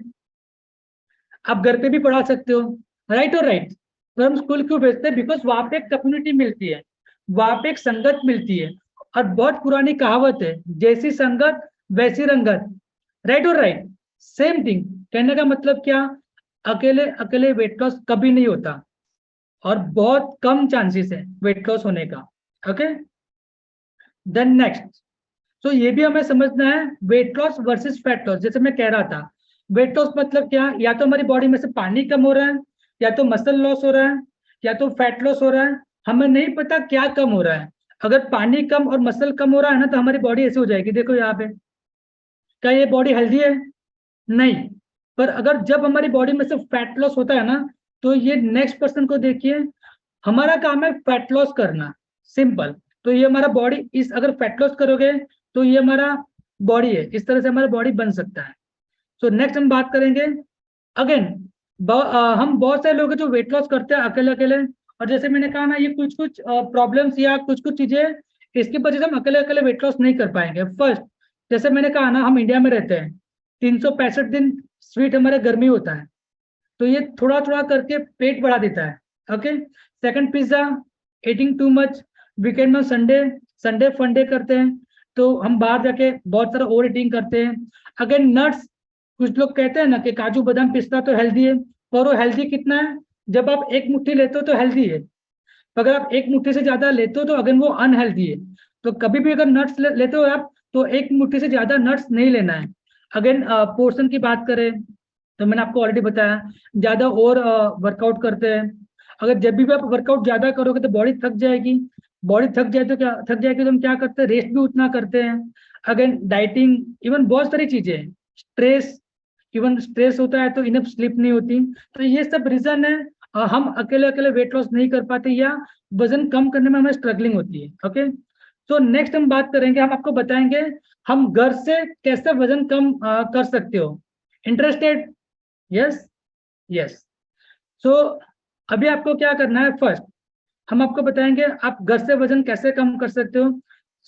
आप घर पे भी पढ़ा सकते हो, राइट और राइट। तो हम स्कूल क्यों भेजते हैं? बिकॉज वहां पे एक कम्युनिटी मिलती है, वहां पे एक संगत मिलती है। और बहुत पुरानी कहावत है, जैसी संगत वैसी रंगत, राइट और राइट, सेम थिंग। कहने का मतलब क्या, अकेले अकेले वेट लॉस कभी नहीं होता और बहुत कम चांसेस है वेट लॉस होने का, ओके। देन नेक्स्ट, तो ये भी हमें समझना है weight loss versus fat loss. जैसे मैं कह रहा था, वेट लॉस मतलब क्या, या तो हमारी बॉडी में से पानी कम हो रहा है, या तो मसल लॉस हो रहा है, या तो फैट लॉस हो रहा है, हमें नहीं पता क्या कम हो रहा है। अगर पानी कम और मसल कम हो रहा है ना, तो हमारी बॉडी ऐसी हो जाएगी, देखो यहाँ पे। क्या ये बॉडी हेल्दी है? नहीं। पर अगर जब हमारी बॉडी में से फैट लॉस होता है ना, तो ये नेक्स्ट पर्सन को देखिए, हमारा काम है फैट लॉस करना, सिंपल। तो ये हमारा बॉडी, इस अगर फैट लॉस करोगे तो ये हमारा बॉडी है, इस तरह से हमारा बॉडी बन सकता है। तो नेक्स्ट हम बात करेंगे अगेन, हम बहुत सारे लोग हैं जो वेट लॉस करते हैं अकेले अकेले, और जैसे मैंने कहा ना, ये कुछ कुछ प्रॉब्लम्स या कुछ कुछ चीजें, इसकी वजह से हम अकेले अकेले वेट लॉस नहीं कर पाएंगे। फर्स्ट, जैसे मैंने कहा ना, हम इंडिया में रहते हैं, 365 दिन स्वीट हमारे घर में ही होता है, तो ये थोड़ा थोड़ा करके पेट बढ़ा देता है, okay. Second, pizza, eating too much, weekend में संडे संडे फंडे करते हैं, तो हम बाहर जाके बहुत सारा ओवर ईटिंग करते हैं। अगेन नट्स, कुछ लोग कहते हैं ना कि काजू बादाम पिस्ता तो हेल्दी है, पर वो हेल्दी कितना है? जब आप एक मुट्ठी लेते हो तो हेल्दी है, अगर आप एक मुट्ठी से ज्यादा लेते हो तो अगेन वो अनहेल्दी है। तो कभी भी अगर नट्स लेते हो आप, तो एक मुट्ठी से ज्यादा नट्स नहीं लेना है। अगेन पोर्शन की बात करें तो मैंने आपको ऑलरेडी बताया, ज्यादा और वर्कआउट करते हैं। अगर जब भी आप वर्कआउट ज्यादा करोगे तो बॉडी थक जाएगी, बॉडी थक जाए तो क्या, थक जाएगी तो हम क्या करते हैं? रेस्ट भी उतना करते हैं। अगेन डाइटिंग, इवन बहुत सारी चीजें, स्ट्रेस, इवन स्ट्रेस होता है तो इनफ स्लीप नहीं होती। तो ये सब रीजन है हम अकेले अकेले वेट लॉस नहीं कर पाते या वजन कम करने में हमें स्ट्रगलिंग होती है, ओके। तो नेक्स्ट हम बात करेंगे, हम आपको बताएंगे हम घर से कैसे वजन कम कर सकते हो। इंटरेस्टेड? Yes, yes. सो अभी आपको क्या करना है, फर्स्ट हम आपको बताएंगे आप घर से वजन कैसे कम कर सकते हो।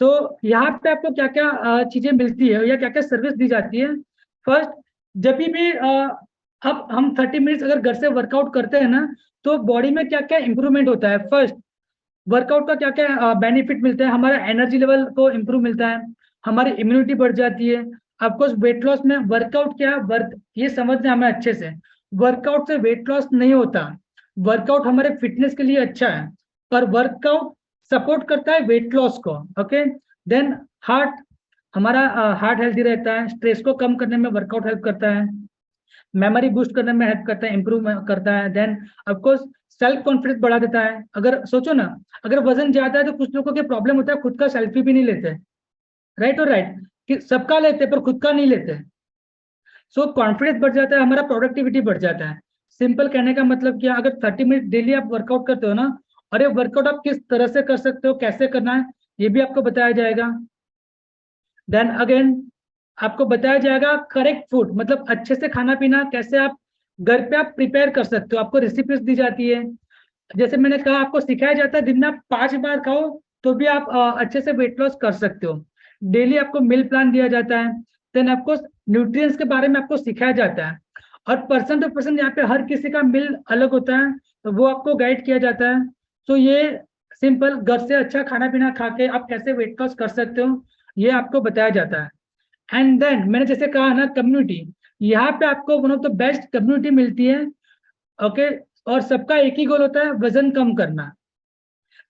सो यहाँ पे आपको क्या क्या चीजें मिलती है या क्या क्या सर्विस दी जाती है। फर्स्ट, जब भी अब हम 30 मिनट्स अगर घर से वर्कआउट करते हैं ना, तो बॉडी में क्या क्या इंप्रूवमेंट होता है। फर्स्ट, वर्कआउट का क्या क्या बेनिफिट मिलता है, हमारा एनर्जी लेवल को इम्प्रूव मिलता है, हमारी इम्यूनिटी बढ़ जाती है। ऑफकोर्स वेट लॉस में वर्कआउट क्या, वर्क ये समझना हमें अच्छे से, वर्कआउट से वेट लॉस नहीं होता, वर्कआउट हमारे फिटनेस के लिए अच्छा है, पर वर्कआउट सपोर्ट करता है वेट लॉस को, ओके। देन हार्ट, हमारा हार्ट हेल्दी रहता है, स्ट्रेस को कम करने में वर्कआउट हेल्प करता है, मेमोरी बूस्ट करने में हेल्प करता है, इंप्रूव करता है। देन ऑफकोर्स सेल्फ कॉन्फिडेंस बढ़ा देता है। अगर सोचो ना, अगर वजन ज्यादा है तो कुछ लोगों के प्रॉब्लम होता है, खुद का सेल्फी भी नहीं लेते, राइट और राइट, कि सबका लेते पर खुद का नहीं लेते। सो कॉन्फिडेंस बढ़ जाता है, हमारा प्रोडक्टिविटी बढ़ जाता है। सिंपल कहने का मतलब क्या, अगर 30 मिनट डेली आप वर्कआउट करते हो ना, और ये वर्कआउट आप किस तरह से कर सकते हो, कैसे करना है, ये भी आपको बताया जाएगा। देन अगेन आपको बताया जाएगा करेक्ट फूड, मतलब अच्छे से खाना पीना कैसे आप घर पे आप प्रिपेयर कर सकते हो, आपको रेसिपीज दी जाती है। जैसे मैंने कहा, आपको सिखाया जाता है दिन में आप 5 बार खाओ तो भी आप अच्छे से वेट लॉस कर सकते हो। डेली आपको मील प्लान दिया जाता है, देन आपको न्यूट्रिएंट्स के बारे में आपको सिखाया जाता है, और पर्सन टू पर्सन यहाँ पे हर किसी का मील अलग होता है, तो वो आपको गाइड किया जाता है। तो ये सिंपल घर से अच्छा खाना पीना खा के आप कैसे वेट लॉस कर सकते हो, ये आपको बताया जाता है। एंड देन मैंने जैसे कहा ना, कम्युनिटी, यहाँ पे आपको one of the best community मिलती है। ओके, और सबका एक ही गोल होता है, वजन कम करना।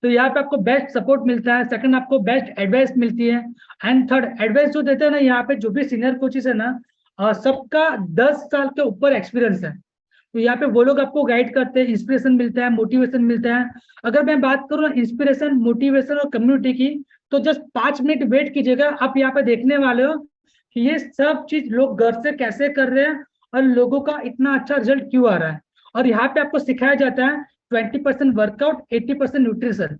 तो यहाँ पे आपको बेस्ट सपोर्ट मिलता है, सेकंड आपको बेस्ट एडवाइस मिलती है, एंड थर्ड एडवाइस जो देते हैं ना यहाँ पे जो भी सीनियर कोचेस है ना, सबका 10 साल के ऊपर एक्सपीरियंस है। तो यहाँ पे वो लोग आपको गाइड करते हैं, इंस्पिरेशन मिलता है, मोटिवेशन मिलता है। अगर मैं बात करूँ इंस्पिरेशन, मोटिवेशन और कम्युनिटी की, तो जस्ट 5 मिनट वेट कीजिएगा, आप यहाँ पे देखने वाले हो कि ये सब चीज लोग घर से कैसे कर रहे हैं और लोगों का इतना अच्छा रिजल्ट क्यों आ रहा है। और यहाँ पे आपको सिखाया जाता है 20% वर्कआउट, 80% न्यूट्रिशन।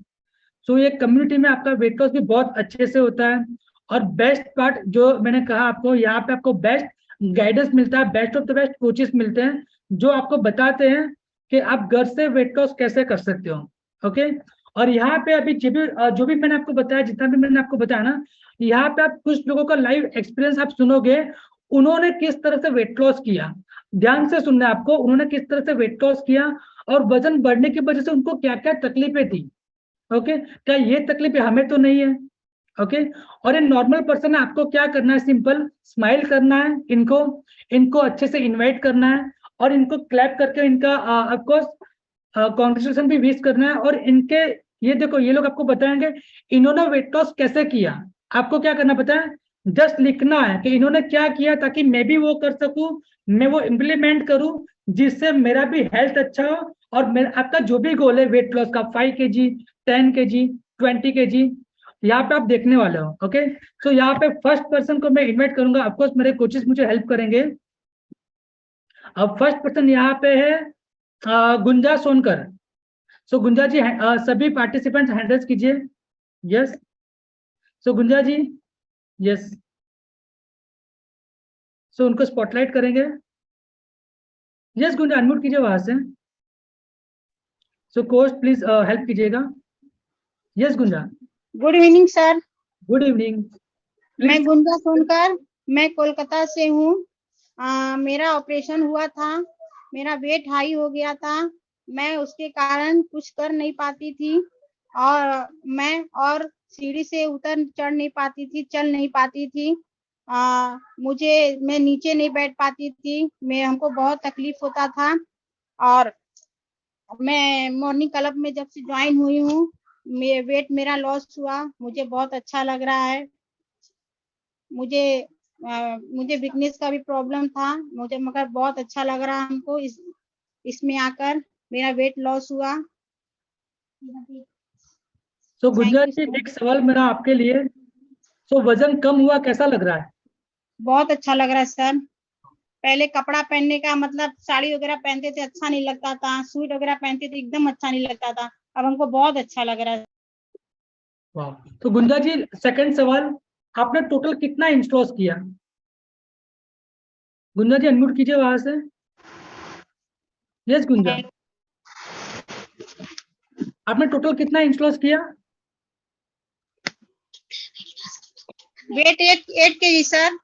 सो ये कम्युनिटी में आपका वेट लॉस भी बहुत अच्छे से होता है। और बेस्ट पार्ट जो मैंने कहा आपको, यहाँ पे आपको बेस्ट गाइडेंस मिलता है, best of the best coaches मिलते हैं जो आपको बताते हैं कि आप घर से वेट लॉस कैसे कर सकते हो। ओके, और यहाँ पे अभी जो भी मैंने आपको बताया, जितना भी मैंने आपको बताया ना, यहाँ पे आप कुछ लोगों का लाइव एक्सपीरियंस आप सुनोगे, उन्होंने किस तरह से वेट लॉस किया। ध्यान से सुनना है आपको, उन्होंने किस तरह से वेट लॉस किया और वजन बढ़ने की वजह से उनको क्या क्या तकलीफें थी। ओके, क्या ये तकलीफ हमें तो नहीं है। ओके, और इन नॉर्मल पर्सन है, आपको क्या करना है, सिंपल स्माइल करना है, इनको अच्छे से इनवाइट करना है, और इनको क्लैप करके इनका ऑफकोर्स कॉन्ग्रेचुलेशन भी विश करना है। और इनके ये देखो, ये लोग आपको बताएंगे इन्होंने वेट लॉस कैसे किया। आपको क्या करना पता है, जस्ट लिखना है कि इन्होंने क्या किया ताकि मैं भी वो कर सकूं, मैं वो इम्प्लीमेंट करूं, जिससे मेरा भी हेल्थ अच्छा हो। और मेरा आपका जो भी गोल है वेट लॉस का, 5 kg, 10 kg, 20 kg, यहाँ पे आप देखने वाले हो। ओके, तो यहाँ पे फर्स्ट पर्सन को मैं इन्वाइट करूंगा, ऑफकोर्स मेरे कोचेस मुझे हेल्प करेंगे। अब फर्स्ट पर्सन यहाँ पे है गुंजा सोनकर। सो गुंजा जी, सभी पार्टिसिपेंट्स हैंडल्स कीजिए। Yes, so Gunja ji, yes, so उनको स्पॉटलाइट करेंगे। यस गुंजा, अनम्यूट कीजिए वहां से। सो कोच प्लीज हेल्प कीजिएगा। Yes Gunja, good evening sir. Good evening. मैं गुंजा सोनकर, मैं कोलकाता से हूँ। मेरा ऑपरेशन हुआ था, मेरा वेट हाई हो गया था, मैं उसके कारण कुछ कर नहीं पाती थी, और मैं सीढ़ी से उतर चढ़ नहीं पाती थी, चल नहीं पाती थी। मैं नीचे नहीं बैठ पाती थी, हमको बहुत तकलीफ होता था। और मैं मॉर्निंग क्लब में जब से ज्वाइन हुई हूँ, वेट मेरा लॉस हुआ, मुझे बहुत अच्छा लग रहा है। मुझे वीकनेस का भी प्रॉब्लम था, मुझे मगर बहुत अच्छा लग रहा है हमको इसमें आकर, मेरा वेट लॉस हुआ। सो गुंजा जी, एक सवाल मेरा आपके लिए, सो वजन कम हुआ, कैसा लग रहा है? बहुत अच्छा लग रहा है सर। पहले कपड़ा पहनने का मतलब साड़ी वगैरह पहनते थे अच्छा नहीं लगता था, सूट वगैरह पहनते थे एकदम अच्छा नहीं लगता था, अब हमको बहुत अच्छा लग रहा है। वाह। तो गुंजा जी, सेकंड सवाल, आपने टोटल कितना इंच लॉस किया? गुंजा जी अनम्यूट कीजिए वहां से। यस गुंजा, आपने टोटल कितना इंच लॉस किया? Weight 8 kg sir.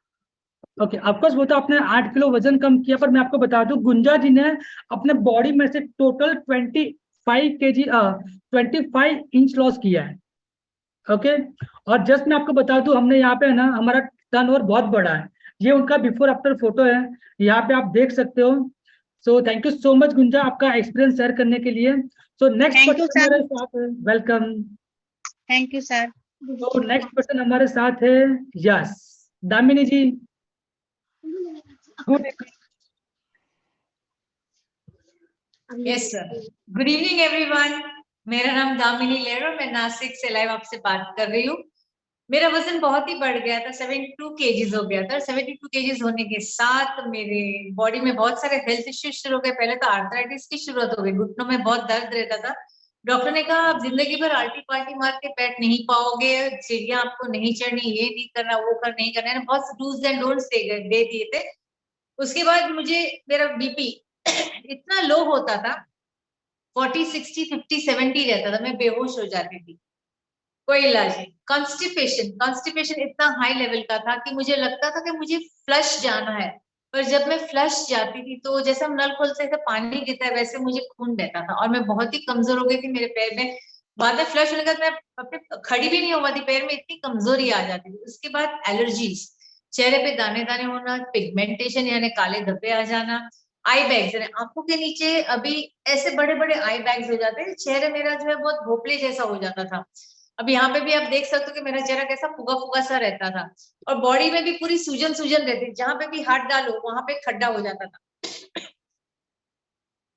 Okay, of course वो तो आपने 8 किलो वजन कम किया, पर मैं आपको बता दूं गुंजा जी ने अपने बॉडी में से टोटल 25 kg 25 इंच लॉस किया है। ओके, और जस्ट मैं आपको बता दूं, हमने यहाँ पे ना हमारा टर्नओवर बहुत बड़ा है, ये उनका बिफोर आफ्टर फोटो है, यहाँ पे आप देख सकते हो। So thank you so much Gunja, आपका एक्सपीरियंस शेयर करने के लिए। सो नेक्स्ट पर्सन हमारे साथ है, वेलकम। Thank you sir. तो नेक्स्ट पर्सन हमारे साथ है yes, Damini ji. Good yes sir, good evening everyone. मेरा नाम दामिनी लेरो, मैं नासिक से लाइव आपसे बात कर रही हूँ। मेरा वजन बहुत ही बढ़ गया था, 72 kgs हो गया था। 72 kgs होने के साथ मेरे बॉडी में बहुत सारे हेल्थ इश्यूज शुरू हो गए। पहले तो आर्थराइटिस की शुरुआत हो गई, घुटनों में बहुत दर्द रहता था। डॉक्टर ने कहा आप जिंदगी भर आल्टी पाल्टी मार के बैठ नहीं पाओगे, सीढ़ियां आपको नहीं चढ़नी, ये नहीं करना, वो कर नहीं करना, बहुत डूज एंड डोंट्स दे दिए थे। उसके बाद मुझे मेरा बीपी इतना लो होता था 40, 60, 50, 70 रहता था, मैं बेहोश हो जाती थी, कोई इलाज नहीं। कॉन्स्टिपेशन इतना हाई लेवल का था कि मुझे लगता था कि मुझे फ्लश जाना है, पर जब मैं फ्लश जाती थी तो जैसे हम नल खोलते थे पानी गिरता है वैसे मुझे खून बहता था, और मैं बहुत ही कमजोर हो गई थी मेरे पैर में। बाद में फ्लश होने के बाद मैं अपने खड़ी भी नहीं हो पाती, पैर में इतनी कमजोरी आ जाती थी। उसके बाद एलर्जीज, चेहरे पे दाने दाने होना, पिगमेंटेशन यानी काले धब्बे आ जाना, आई बैग्स यानी आंखों के नीचे अभी ऐसे बड़े बड़े आई बैग्स हो जाते हैं, चेहरे मेरा जो है बहुत भोपले जैसा हो जाता था। अब यहाँ पे भी आप देख सकते हो कि मेरा चेहरा कैसा फुगा फुगा सा रहता था, और बॉडी में भी पूरी सूजन सूजन रहती, जहां पे भी हाथ डालो वहां पे खड्डा हो जाता था।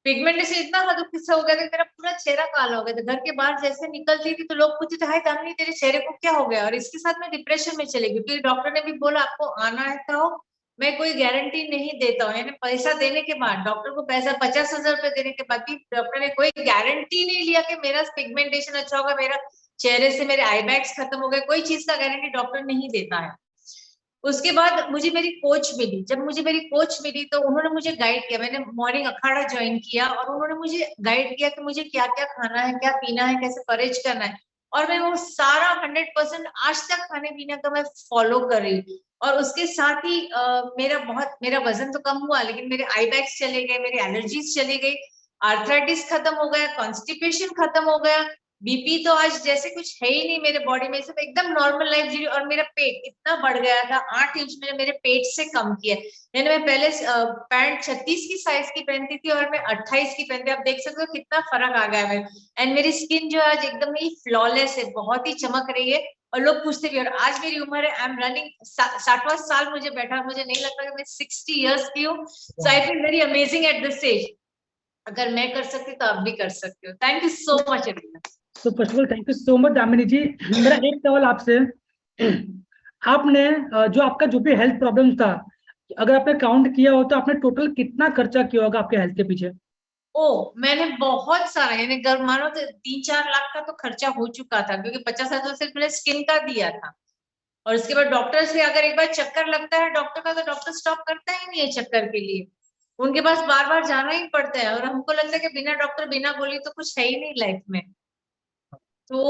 पिगमेंटेशन इतना हद किस्सा हो गया था, मेरा पूरा चेहरा काला हो गया था। घर के बाहर जैसे निकलती थी तो लोग पूछते थे, हाय दामिनी तेरे चेहरे को क्या हो गया? और इसके साथ मैं डिप्रेशन में चली गई, क्योंकि डॉक्टर ने भी बोला आपको आना है तो मैं कोई गारंटी नहीं देता हूँ, यानी पैसा देने के बाद, डॉक्टर को पैसा 50,000 रुपए देने के बाद भी डॉक्टर ने कोई गारंटी नहीं लिया कि मेरा पिगमेंटेशन अच्छा होगा, मेरा चेहरे से मेरे आई बैग्स खत्म हो गए, कोई चीज का गारंटी डॉक्टर नहीं देता है। उसके बाद मुझे मेरी कोच मिली, जब मुझे मेरी कोच मिली तो उन्होंने मुझे गाइड किया, मैंने मॉर्निंग अखाड़ा ज्वाइन किया और उन्होंने मुझे गाइड किया कि मुझे क्या क्या खाना है, क्या पीना है, कैसे परहेज करना है, और मैं वो सारा 100% आज तक खाने पीने का मैं फॉलो कर रही हूँ। और उसके साथ ही मेरा वजन तो कम हुआ, लेकिन मेरे आई बैग्स चले गए, मेरी एलर्जीज चली गई, आर्थराइटिस खत्म हो गया, कॉन्स्टिपेशन खत्म हो गया, बीपी तो आज जैसे कुछ है ही नहीं मेरे बॉडी में, सिर्फ एकदम नॉर्मल लाइफ जी। और मेरा पेट इतना बढ़ गया था, 8 इंच मैंने मेरे पेट से कम किया, यानी मैं पहले पैंट 36 की साइज की पहनती थी और मैं 28 की पहनती, आप देख सकते हो कितना फर्क आ गया है। एंड मेरी स्किन जो है आज एकदम ही फ्लॉलेस है, बहुत ही चमक रही है, और लोग पूछते भी। और आज मेरी उम्र है, आई एम रनिंग 60वां साल मुझे बैठा, मुझे नहीं लगता कि मैं 60 इयर्स की हूँ। So I feel very amazing at this age. अगर मैं कर सकती तो आप भी कर सकते हो। Thank you so much everyone. तो first of all thank you so much Damini ji. मेरा एक सवाल आपसे, आपने जो आपका जो भी हेल्थ प्रॉब्लम था, अगर आपने काउंट किया हो तो आपने टोटल कितना खर्चा किया होगा आपके हेल्थ के पीछे? ओ मैंने बहुत सारा, यानी घर मानो तो 3-4 लाख का तो खर्चा हो चुका था, क्योंकि 50,000 तो सिर्फ मैंने स्किन का दिया था। और उसके बाद डॉक्टर से अगर एक बार चक्कर लगता है डॉक्टर का, तो डॉक्टर स्टॉप करता ही नहीं है चक्कर के लिए, उनके पास बार बार जाना ही पड़ता है। और हमको लगता है कि बिना डॉक्टर बिना गोली तो कुछ है ही नहीं लाइफ में। तो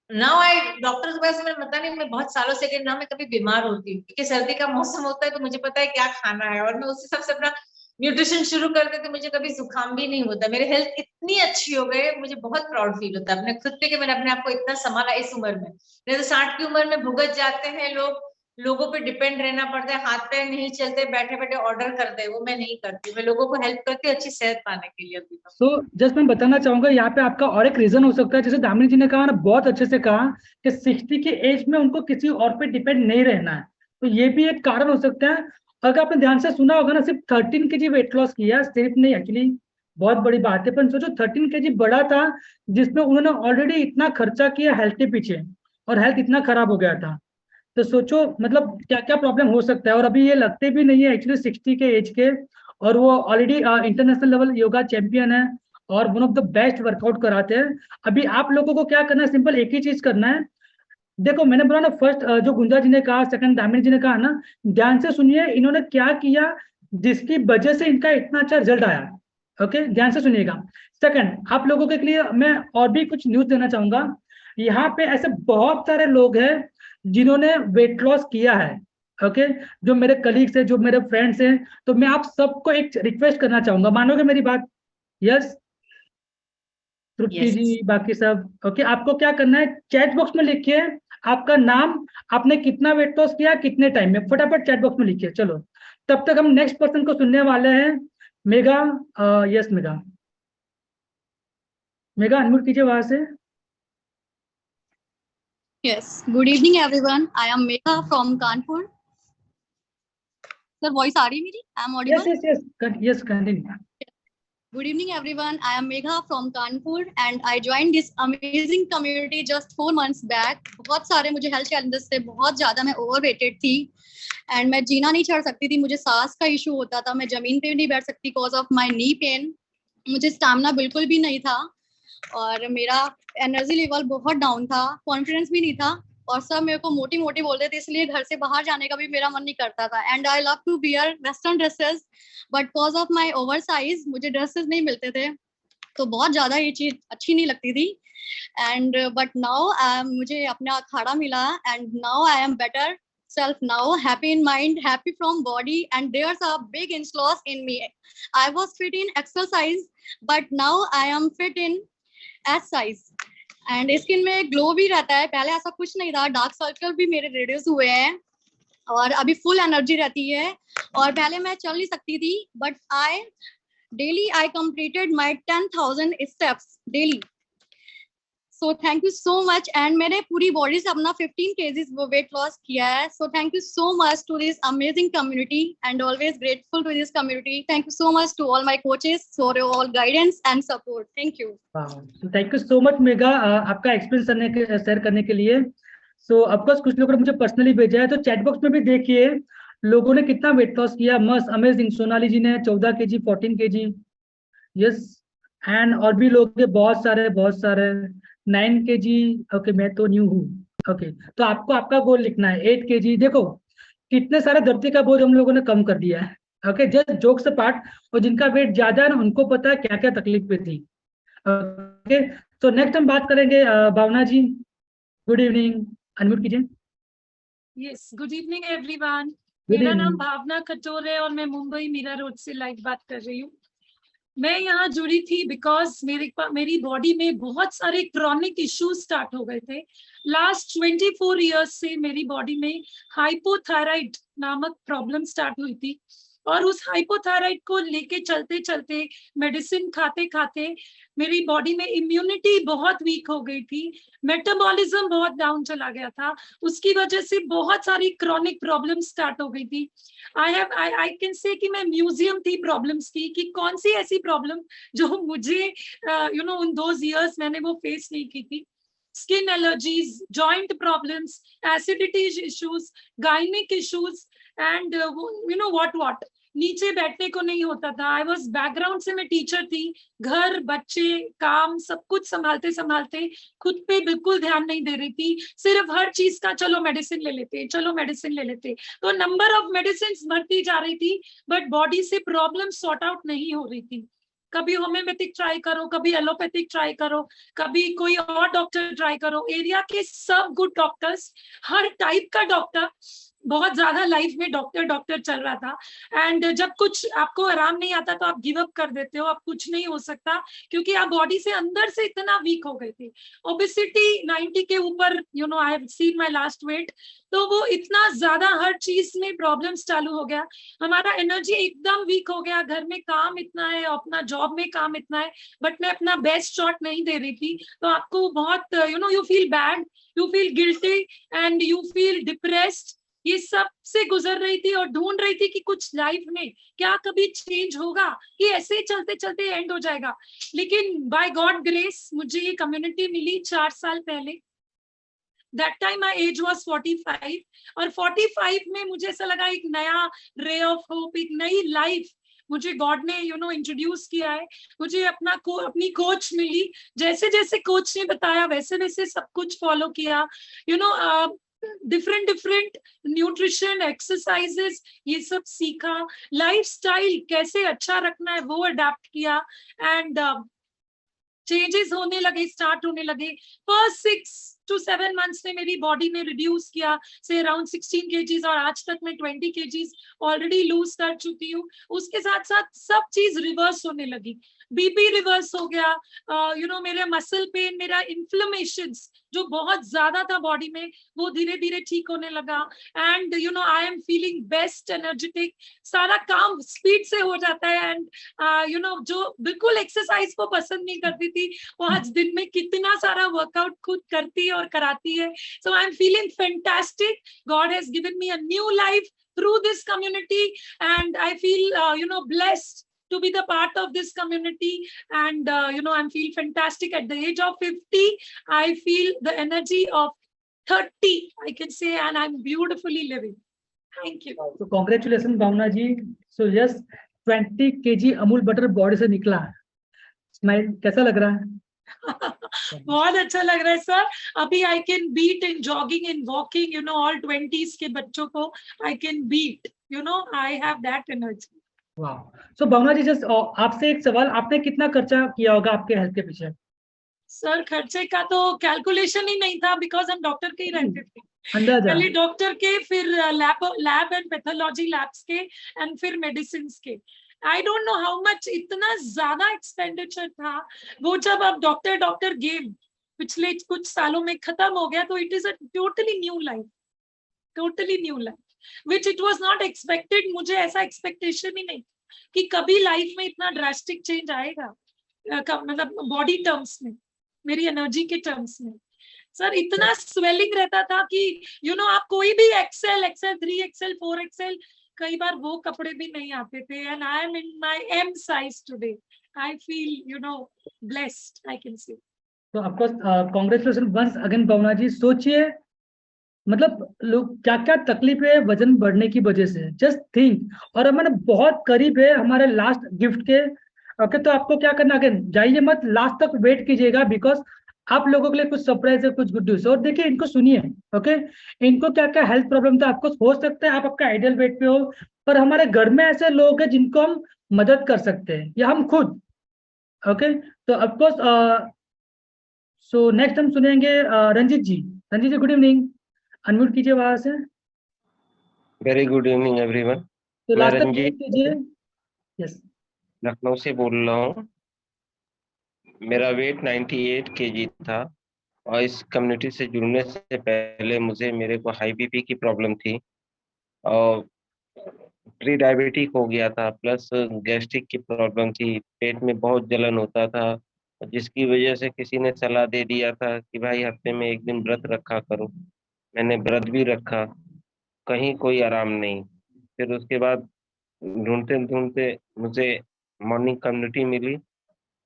नाउ आई डॉक्टर के पास मैं पता नहीं, मैं बहुत सालों से गई ना, मैं कभी बीमार होती हूँ, क्योंकि सर्दी का मौसम होता है तो मुझे पता है क्या खाना है, और मैं उस हिसाब से अपना न्यूट्रिशन शुरू कर देती, मुझे कभी जुकाम भी नहीं होता। मेरी हेल्थ इतनी अच्छी हो गई, मुझे बहुत प्राउड फील होता है अपने खुद पे कि मैंने अपने आप को इतना संभाला इस उम्र में। नहीं तो 60 की उम्र में भुगत जाते हैं लोग, लोगों पे डिपेंड रहना पड़ता है, हाथ पैर नहीं चलते, बैठे बैठे ऑर्डर करते हैं, वो मैं नहीं करती, मैं लोगों को हेल्प करती हूँ अच्छी सेहत पाने के लिए। अभी तो जस्ट मैं बताना चाहूंगा यहाँ पे आपका और एक रीजन हो सकता है, जैसे दामिनी जी ने कहा ना, बहुत अच्छे से कहा कि 60 की एज में उनको किसी और पे डिपेंड नहीं रहना है, तो ये भी एक कारण हो सकता है। अगर आपने ध्यान से सुना होगा ना, सिर्फ 13 kg वेट लॉस किया, सिर्फ नहीं, एक्चुअली बहुत बड़ी बात है, पर सोचो 13 kg बड़ा था, जिसमें उन्होंने ऑलरेडी इतना खर्चा किया हेल्थ के पीछे, और हेल्थ इतना खराब हो गया था। तो सोचो मतलब क्या क्या प्रॉब्लम हो सकता है। और अभी ये लगते भी नहीं है एक्चुअली 60 के एज के, और वो already international level yoga champion है और one of the best workout कराते हैं। अभी आप लोगों को क्या करना है, सिंपल एक ही चीज करना है। देखो मैंने बोला ना, फर्स्ट जो गुंजा जी ने कहा, सेकंड दामिनी जी ने कहा ना, ध्यान से सुनिए इन्होंने क्या किया जिसकी वजह से इनका इतना अच्छा रिजल्ट आया। ओके, ध्यान से सुनिएगा। सेकंड, आप लोगों के लिए मैं और भी कुछ न्यूज देना चाहूंगा। यहाँ पे ऐसे बहुत सारे लोग हैं जिन्होंने वेट लॉस किया है। ओके, जो मेरे कलीग्स हैं, जो मेरे फ्रेंड्स हैं, तो मैं आप सबको एक रिक्वेस्ट करना चाहूंगा, मानोगे मेरी बात? यस तृप्ति Yes. जी, बाकी सब ओके। आपको क्या करना है, चैट बॉक्स में लिखिए आपका नाम, आपने कितना वेट लॉस किया, कितने टाइम में, फटाफट चैट बॉक्स में लिखिए। चलो तब तक हम नेक्स्ट पर्सन को सुनने वाले हैं। Mega, yes mega, mega unmute कीजिए वहां से। Yes. Good evening, everyone. I am Megha from Kanpur. Sir, voice आ रही है मेरी? I am audible. Yes, continue. Good evening, everyone. I am Megha from Kanpur, and I joined this amazing community just 4 months back. बहुत सारे मुझे health challenges थे, बहुत ज्यादा मैं ओवरवेटेड थी, एंड मैं जीना नहीं चढ़ सकती थी, मुझे सांस का इशू होता था, मैं जमीन पे नहीं बैठ सकती because of my knee pain, मुझे स्टैमिना बिल्कुल भी नहीं था, और मेरा एनर्जी लेवल बहुत डाउन था, कॉन्फिडेंस भी नहीं था, और सब मेरे को मोटी मोटी बोलते थे, इसलिए घर से बाहर जाने का भी मेरा मन नहीं करता था। And I love to wear western dresses, but because of my over size मुझे ड्रेसेस नहीं मिलते थे, तो बहुत ज्यादा ये चीज अच्छी नहीं लगती थी। एंड बट नाउ मुझे अपना अखाड़ा मिला and now I am better self now, happy in mind, happy from body, and there's a big influence in me. I was fit in exercise, but now I am fit in S size. And skin में glow भी रहता है, पहले ऐसा कुछ नहीं था, dark circle भी मेरे रिड्यूस हुए हैं और अभी फुल एनर्जी रहती है। और पहले मैं चल नहीं सकती थी, but daily I completed my 10,000 steps daily. So thank you so much. And मैंने पूरी बॉडी से अपना 15 केजीज वो वेट लॉस किया है। So thank you so much to this amazing community and always grateful to this community. Thank you so much to all my coaches for all guidance and support. Thank you. Thank you so much Megha, आपका experience share करने के लिए। So of course कुछ लोगों ने मुझे personally भेजा है, तो चैट बॉक्स में भी देखिए लोगों ने कितना वेट लॉस किया। मस्त, अमेजिंग। सोनाली जी ने 14 केजी, 14 केजी, यस। एंड और भी लोग हैं, बहुत सारे 9 केजी। ओके, मैं तो न्यू हूँ। ओके, तो आपको आपका गोल लिखना है 8 केजी। देखो कितने सारे धरती का बोझ हम लोगों ने कम कर दिया है। ओके, जस्ट जोक से पार्ट। और जिनका वेट ज्यादा है ना, उनको पता है क्या क्या तकलीफ पे थी। ओके, तो नेक्स्ट हम बात करेंगे भावना जी। गुड इवनिंग, अनम्यूट कीजिए। Yes, good evening everyone. Good मेरा नाम evening. भावना खटोर है और मैं मुंबई मीरा रोड से लाइव बात कर रही हूँ। मैं यहाँ जुड़ी थी बिकॉज मेरी बॉडी में बहुत सारे क्रॉनिक इश्यूज स्टार्ट हो गए थे। लास्ट 24 इयर्स से मेरी बॉडी में हाइपोथायराइड नामक प्रॉब्लम स्टार्ट हुई थी और उस हाइपोथायराइड को लेके चलते चलते मेडिसिन खाते खाते मेरी बॉडी में इम्यूनिटी बहुत वीक हो गई थी, मेटाबॉलिज्म बहुत डाउन चला गया था। उसकी वजह से बहुत सारी क्रॉनिक प्रॉब्लम स्टार्ट हो गई थी। आई कैन से कि मैं म्यूजियम थी प्रॉब्लम्स की, कि कौन सी ऐसी प्रॉब्लम जो मुझे उन दोज इयर्स मैंने वो फेस नहीं की थी। Skin allergies, joint problems, acidity issues, gynaec issues and what नीचे बैठने को नहीं होता था। आई वॉज बैकग्राउंड से मैं टीचर थी, घर बच्चे काम सब कुछ संभालते संभालते खुद पे बिल्कुल ध्यान नहीं दे रही थी। सिर्फ हर चीज का चलो मेडिसिन ले लेते, चलो मेडिसिन ले लेते, तो नंबर ऑफ मेडिसिन बढ़ती जा रही थी बट बॉडी से प्रॉब्लम सॉर्ट आउट नहीं हो रही थी। कभी होम्योपैथिक ट्राई करो, कभी एलोपैथिक ट्राई करो, कभी कोई और डॉक्टर ट्राई करो। एरिया के सब गुड डॉक्टर्स, हर टाइप का डॉक्टर, बहुत ज्यादा लाइफ में डॉक्टर चल रहा था। एंड जब कुछ आपको आराम नहीं आता तो आप गिव अप कर देते हो, अब कुछ नहीं हो सकता क्योंकि आप बॉडी से अंदर से इतना वीक हो गए थे। ओबेसिटी 90 के ऊपर, I have seen my last weight, तो वो इतना ज्यादा हर चीज में प्रॉब्लम्स चालू हो गया। हमारा एनर्जी एकदम वीक हो गया, घर में काम इतना है, अपना जॉब में काम इतना है, बट मैं अपना बेस्ट शॉट नहीं दे रही थी। तो आपको बहुत you feel bad, you feel guilty and you feel depressed. ये सब से गुजर रही थी और ढूंढ रही थी कि कुछ लाइफ में क्या कभी चेंज होगा, कि ऐसे ही चलते चलते एंड हो जाएगा। लेकिन बाय गॉड ग्रेस मुझे ये कम्युनिटी मिली 4 साल पहले। That time my age was 45 और 45 में मुझे ऐसा लगा एक नया रे ऑफ होप, एक नई लाइफ मुझे गॉड ने इंट्रोड्यूस किया है। मुझे अपनी कोच मिली, जैसे जैसे कोच ने बताया वैसे वैसे सब कुछ फॉलो किया। डिफरेंट न्यूट्रिशन, एक्सरसाइजेस, ये सब सीखा। लाइफस्टाइल कैसे अच्छा रखना है वो अडेप्ट किया एंड चेंजेस होने लगे, स्टार्ट होने लगे। फर्स्ट 6 to 7 months ने मेरी बॉडी ने रिड्यूस किया से अराउंड 16 केजीज और आज तक मैं 20 केजीज ऑलरेडी लूज कर चुकी हूँ। उसके साथ साथ सब चीज रिवर्स होने लगी, बीपी रिवर्स हो गया, मेरे मसल पेन, मेरा इन्फ्लेमेशन जो बहुत ज्यादा था बॉडी में वो धीरे धीरे ठीक होने लगा। And I am feeling best, energetic, सारा काम स्पीड से हो जाता है। एंड जो बिल्कुल एक्सरसाइज को पसंद नहीं करती थी वो आज दिन में कितना सारा वर्कआउट खुद करती है और कराती है। So I am feeling fantastic. God has given me a new life through this community and I feel blessed to be the part of this community and I feel fantastic. At the age of 50 I feel the energy of 30 I can say, and I'm beautifully living. Thank you. So congratulations Bhavna ji. So yes, 20 kg Amul butter body से निकला। Smile कैसा लग रहा है? बहुत अच्छा लग रहा है सर। अभी I can beat in jogging, in walking, all 20s के बच्चों को I can beat, I have that energy. वाह। सो भावना जी, जस्ट आपसे एक सवाल, आपने कितना खर्चा किया होगा आपके हेल्थ के पीछे? सर खर्चे का तो कैलकुलेशन ही नहीं था, बिकॉज हम डॉक्टर के ही रहते थे। अंदाजा? पहले डॉक्टर के, फिर लैब एंड पैथोलॉजी लैब्स के, एंड फिर मेडिसिन के। I don't know how much, इतना ज्यादा एक्सपेंडिचर था वो। जब अब डॉक्टर डॉक्टर गेम पिछले कुछ सालों में खत्म हो गया, तो it is a totally new life, totally new life which it was not expected. मुझे ऐसा एक्सपेक्टेशन ही नहीं कि कभी लाइफ में इतना ड्रास्टिक चेंज आएगा, मतलब बॉडी टर्म्स में, मेरी एनर्जी के टर्म्स में। सर इतना स्वेलिंग रहता था कि आप कोई भी एक्सेल 3 एक्सेल 4 एक्सेल, कई बार वो कपड़े भी नहीं आते थे। And I am in my M size today. I feel blessed, I can say. तो of course congratulation once again Bhavna ji. सोचिए मतलब लोग क्या क्या तकलीफ है वजन बढ़ने की वजह से, जस्ट थिंक। और हमारे बहुत करीब है हमारे लास्ट गिफ्ट के। ओके, तो आपको क्या करना, अगेन जाइए मत, लास्ट तक वेट कीजिएगा, बिकॉज आप लोगों के लिए कुछ सरप्राइज है, कुछ गुड न्यूज। और देखिए, इनको सुनिए। ओके, इनको क्या क्या हेल्थ प्रॉब्लम था, आपको हो सकता है आप आपका आइडियल वेट पे हो, पर हमारे घर में ऐसे लोग हैं जिनको हम मदद कर सकते हैं, या हम खुद। ओके, तो ऑफकोर्स सो नेक्स्ट हम सुनेंगे रंजीत जी। रंजीत जी, गुड इवनिंग। अनम्यूट कीजिए वहां से। Very good evening everyone. तो मैं लास्ट तक रंजीत वेट कीजिए। यस। लखनऊ से बोल रहा हूँ। मेरा वेट 98 केजी था, और इस कम्युनिटी से जुड़ने से पहले मेरे को हाई बीपी की प्रॉब्लम थी, और प्री डायबिटिक हो गया था, प्लस गैस्ट्रिक की प्रॉब्लम थी। पेट में बहुत जलन होता था, जिसकी वजह से किसी ने सलाह दे दिया था कि भाई हफ्ते में एक दिन व्रत रखा करो। मैंने व्रत भी रखा, कहीं कोई आराम नहीं। फिर उसके बाद ढूंढते ढूंढते मुझे मॉर्निंग कम्युनिटी मिली,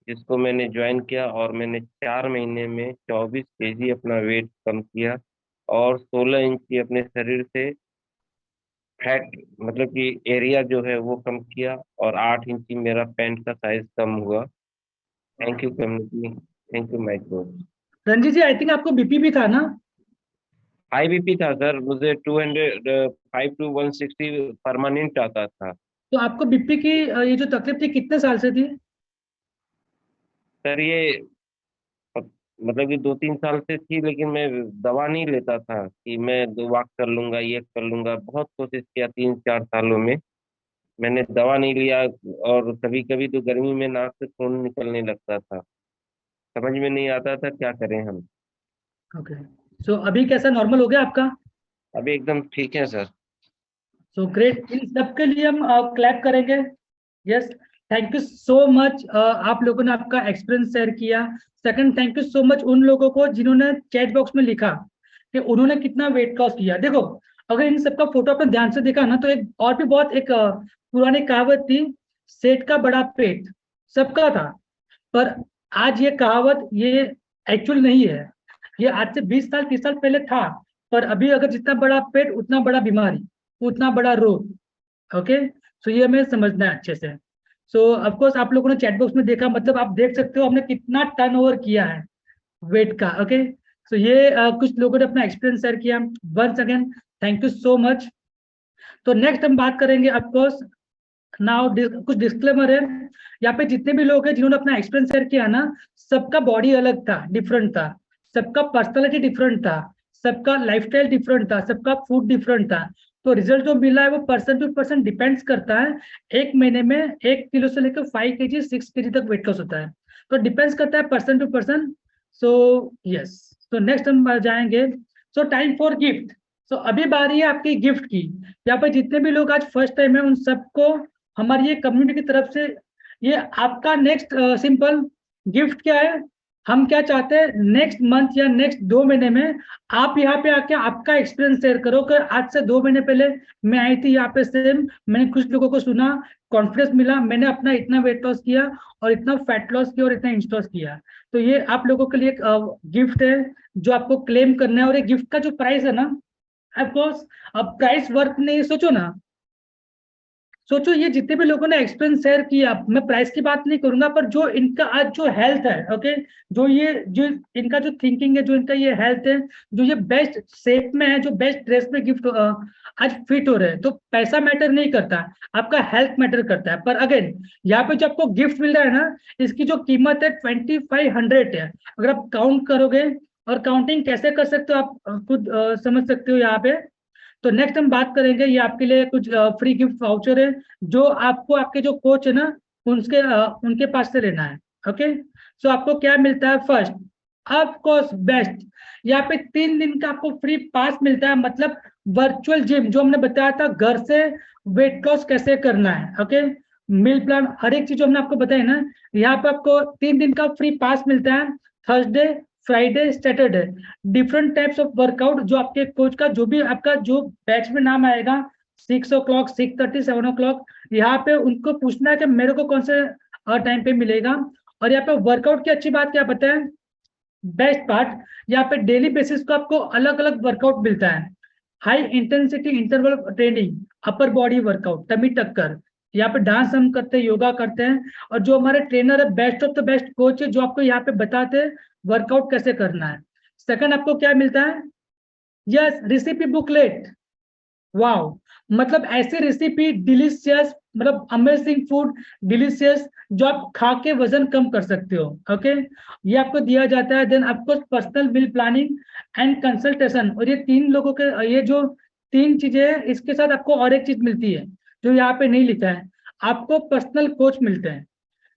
जिसको मैंने ज्वाइन किया, और मैंने 4 महीने में 24 केजी अपना वेट कम किया, और 16 इंच की अपने शरीर से फैट, मतलब कि एरिया जो है वो कम किया, और 8 इंची मेरा पैंट का साइज कम हुआ। Thank you community, thank you my coach. Ranjeet ji, I think आपको बीपी भी था ना? हाई बीपी था सर, मुझे 205 to 160 परमानेंट आता था। तो आपको बीपी की ये जो तकलीफ थी कितने साल से थी? सर ये मतलब कि 2-3 साल से थी, लेकिन मैं दवा नहीं लेता था कि मैं वॉक कर लूंगा, ये कर लूंगा। बहुत कोशिश किया 3-4 सालों में, मैंने दवा नहीं लिया। और कभी कभी तो गर्मी में नाक से खून निकलने लगता था, समझ में नहीं आता था क्या करें हम। ओके, सो अभी कैसा, नॉर्मल हो गया आपका? अभी एकदम ठीक है सर। सो ग्रेट, इन सबके लिए हम क्लैप करेंगे। Yes, thank you so much. आप लोगों ने आपका एक्सपीरियंस शेयर किया। Second, thank you so much उन लोगों को जिन्होंने चैट बॉक्स में लिखा कि उन्होंने कितना वेट लॉस किया। देखो, अगर इन सबका फोटो आपने ध्यान से देखा ना, तो एक और भी बहुत एक पुरानी कहावत थी, सेठ का बड़ा पेट सबका था। पर आज ये कहावत ये एक्चुअल नहीं है। ये आज से 20 साल 30 साल पहले था, पर अभी अगर जितना बड़ा पेट उतना बड़ा बीमारी, उतना बड़ा रोग। ओके, सो ये हमें समझना है अच्छे से। सो ऑफकोर्स आप लोगों ने चैट बॉक्स में देखा, मतलब आप देख सकते हो हमने कितना टर्नओवर किया है वेट का। ओके, सो ये कुछ लोगों ने अपना एक्सपीरियंस शेयर किया। Once again thank you so much. तो नेक्स्ट हम बात करेंगे ऑफकोर्स नाउ, कुछ डिस्क्लेमर है यहाँ पे। जितने भी लोग हैं जिन्होंने अपना एक्सपीरियंस शेयर किया ना, सबका बॉडी अलग था, डिफरेंट था, सबका पर्सनालिटी डिफरेंट था, सबका लाइफस्टाइल डिफरेंट था, सबका फूड डिफरेंट था। तो रिजल्ट जो मिला है वो पर्सन टू पर्सन डिपेंड्स करता है। एक महीने में 1 किलो से लेकर 5 kg 6 kg तक वेट लॉस होता है, तो डिपेंड्स करता है person to person. So yes, तो नेक्स्ट हम जाएंगे। So time for gift. So अभी बारी है आपकी गिफ्ट की। यहाँ पे जितने भी लोग आज फर्स्ट टाइम है उन सबको हमारी ये कम्युनिटी की तरफ से ये आपका नेक्स्ट सिंपल गिफ्ट क्या है। हम क्या चाहते हैं, नेक्स्ट मंथ या नेक्स्ट 2 महीने में आप यहाँ पे आके आपका एक्सपीरियंस शेयर करो कि आज से 2 महीने पहले मैं आई थी यहाँ पे, सेम मैंने कुछ लोगों को सुना, कॉन्फिडेंस मिला, मैंने अपना इतना वेट लॉस किया और इतना फैट लॉस किया और इतना इंच लॉस किया। तो ये आप लोगों के लिए एक गिफ्ट है जो आपको क्लेम करना है। और ये गिफ्ट का जो प्राइस है ना, ऑफकोर्स अब प्राइस वर्थ नहीं, सोचो ना, सोचो ये जितने भी लोगों ने एक्सपीरियंस शेयर किया, मैं प्राइस की बात नहीं करूंगा, पर जो इनका आज जो हेल्थ है, ओके, जो इनका जो थिंकिंग है, जो इनका ये हेल्थ है, जो ये बेस्ट शेप में है, जो बेस्ट ड्रेस में गिफ्ट आज फिट हो रहे हैं, तो पैसा मैटर नहीं करता, आपका हेल्थ मैटर करता है। पर अगेन यहाँ पे जो आपको गिफ्ट मिल रहा है ना, इसकी जो कीमत है 2500 है। अगर आप काउंट करोगे, और काउंटिंग कैसे कर सकते हो आप खुद समझ सकते हो यहाँ पे। तो नेक्स्ट हम बात करेंगे, ये आपके लिए कुछ फ्री गिफ्ट वाउचर है, जो आपको आपके जो कोच है ना, उनके पास से लेना है। ओके, सो आपको क्या मिलता है? फर्स्ट, ऑफ कोर्स बेस्ट, यहाँ पे 3 दिन का आपको फ्री पास मिलता है, मतलब वर्चुअल जिम, जो हमने बताया था घर से वेट लॉस कैसे करना है। ओके, मील प्लान, हर एक चीज जो हमने आपको बताई ना, यहाँ पे आपको 3 दिन का फ्री पास मिलता है। Thursday, Friday, Saturday, different types of workout, जो आपके कोच का जो भी आपका जो बैच में नाम आएगा, 6 o'clock, 6:30, 7 o'clock, यहाँ पे उनको पूछना है कि मेरे को कौन से टाइम पे मिलेगा। और यहाँ पे वर्कआउट की अच्छी बात क्या पता है, बेस्ट पार्ट, यहाँ पे डेली बेसिस को आपको अलग अलग वर्कआउट मिलता है। High intensity interval training, upper body workout, tummy tucker, यहाँ पे डांस हम करते हैं, योगा करते हैं, और जो हमारे ट्रेनर है, best of the best coach है, जो आपको यहाँ पे बताते हैं वर्कआउट कैसे करना है। सेकंड, आपको क्या मिलता है? Yes, recipe booklet. वाओ, मतलब ऐसे रेसिपी डिलीशियस, मतलब अमेजिंग फूड, डिलीशियस, जो आप खा के वजन कम कर सकते हो। ओके, ये आपको दिया जाता है। देन आपको personal meal planning and consultation, और ये 3 लोगों के, ये जो 3 चीजें हैं, इसके साथ आपको और एक चीज मिलती है जो यहाँ पे नहीं लिखा है, आपको पर्सनल कोच मिलते हैं,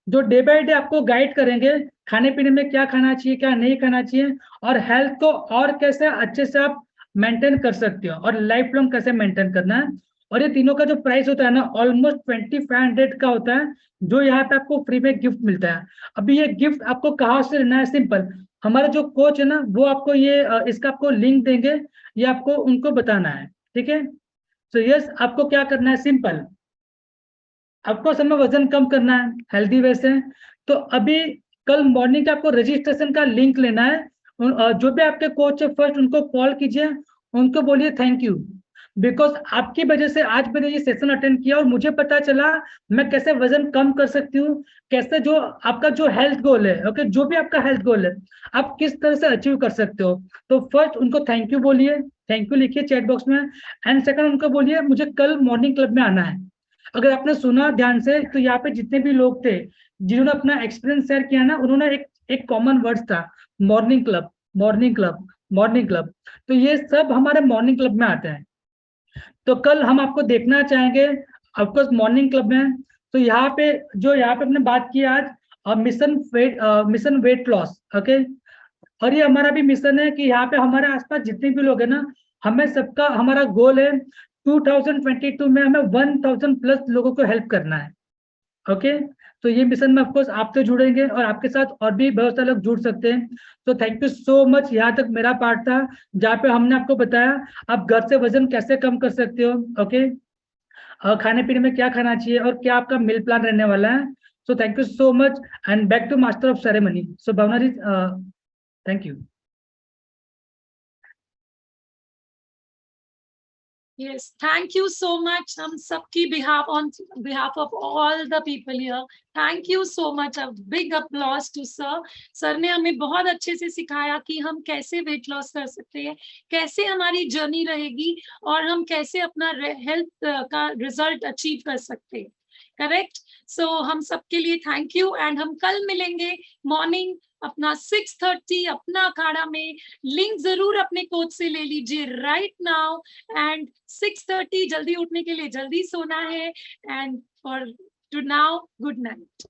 जो डे बाय डे आपको गाइड करेंगे खाने पीने में क्या खाना चाहिए, क्या नहीं खाना चाहिए, और हेल्थ को और कैसे अच्छे से आप मेंटेन कर सकते हो, और लाइफ लॉन्ग कैसे मेंटेन करना है। और ये तीनों का जो प्राइस होता है ना, ऑलमोस्ट 2500 का होता है, जो यहाँ पे आपको फ्री में गिफ्ट मिलता है। अभी ये गिफ्ट आपको कहाँ से लेना है? सिंपल, हमारा जो कोच है ना, वो आपको ये इसका आपको लिंक देंगे, ये आपको उनको बताना है। ठीक है, तो यस, आपको क्या करना है? सिंपल, आपको समय वजन कम करना है हेल्दी वे से, तो अभी कल मॉर्निंग का आपको रजिस्ट्रेशन का लिंक लेना है। जो भी आपके कोच है, फर्स्ट उनको कॉल कीजिए, उनको बोलिए थैंक यू, बिकॉज आपकी वजह से आज मैंने ये सेशन अटेंड किया और मुझे पता चला मैं कैसे वजन कम कर सकती हूँ, कैसे जो आपका जो हेल्थ गोल है, ओके, जो भी आपका हेल्थ गोल है, आप किस तरह से अचीव कर सकते हो। तो फर्स्ट उनको थैंक यू बोलिए, थैंक यू लिखिए चैट बॉक्स में, एंड सेकंड उनको बोलिए मुझे कल मॉर्निंग क्लब में आना है। अगर आपने सुना ध्यान से, तो यहाँ पे जितने भी लोग थे जिन्होंने अपना एक्सपीरियंस शेयर किया ना, उन्होंने एक कॉमन वर्ड्स था, morning club, morning club, morning club. तो ये सब हमारे मॉर्निंग क्लब में आते हैं। तो कल हम आपको देखना चाहेंगे ऑफकोर्स मॉर्निंग क्लब में। तो यहाँ पे हमने बात की आज मिशन वेट लॉस, ओके, और ये हमारा भी मिशन है कि यहाँ पे हमारे आसपास जितने भी लोग हैं ना, हमें सबका हमारा गोल है 2022 में हमें 1000+ लोगों को हेल्प करना है। ओके, तो ये मिशन में ऑफकोर्स आप तो जुड़ेंगे और आपके साथ और भी बहुत सारे लोग जुड़ सकते हैं। तो थैंक यू सो मच। यहाँ तक मेरा पार्ट था जहाँ पे हमने आपको बताया आप घर से वजन कैसे कम कर सकते हो, ओके, खाने पीने में क्या खाना चाहिए और क्या आपका मील प्लान रहने वाला है। So thank you so much and back to master of ceremony. So Bhavna ji, thank you. Yes, thank you so much. हम सबकी on behalf of all the people here, thank you so much. A big applause to sir. Sir ने हमें बहुत अच्छे से सिखाया कि हम कैसे वेट लॉस कर सकते हैं, कैसे हमारी जर्नी रहेगी और हम कैसे अपना हेल्थ का रिजल्ट अचीव कर सकते हैं। करेक्ट, सो हम सबके लिए थैंक यू एंड हम कल मिलेंगे मॉर्निंग अपना 6:30 अपना अखाड़ा में। लिंक जरूर अपने कोच से ले लीजिए राइट नाउ एंड 6:30 जल्दी उठने के लिए जल्दी सोना है and for to now good night.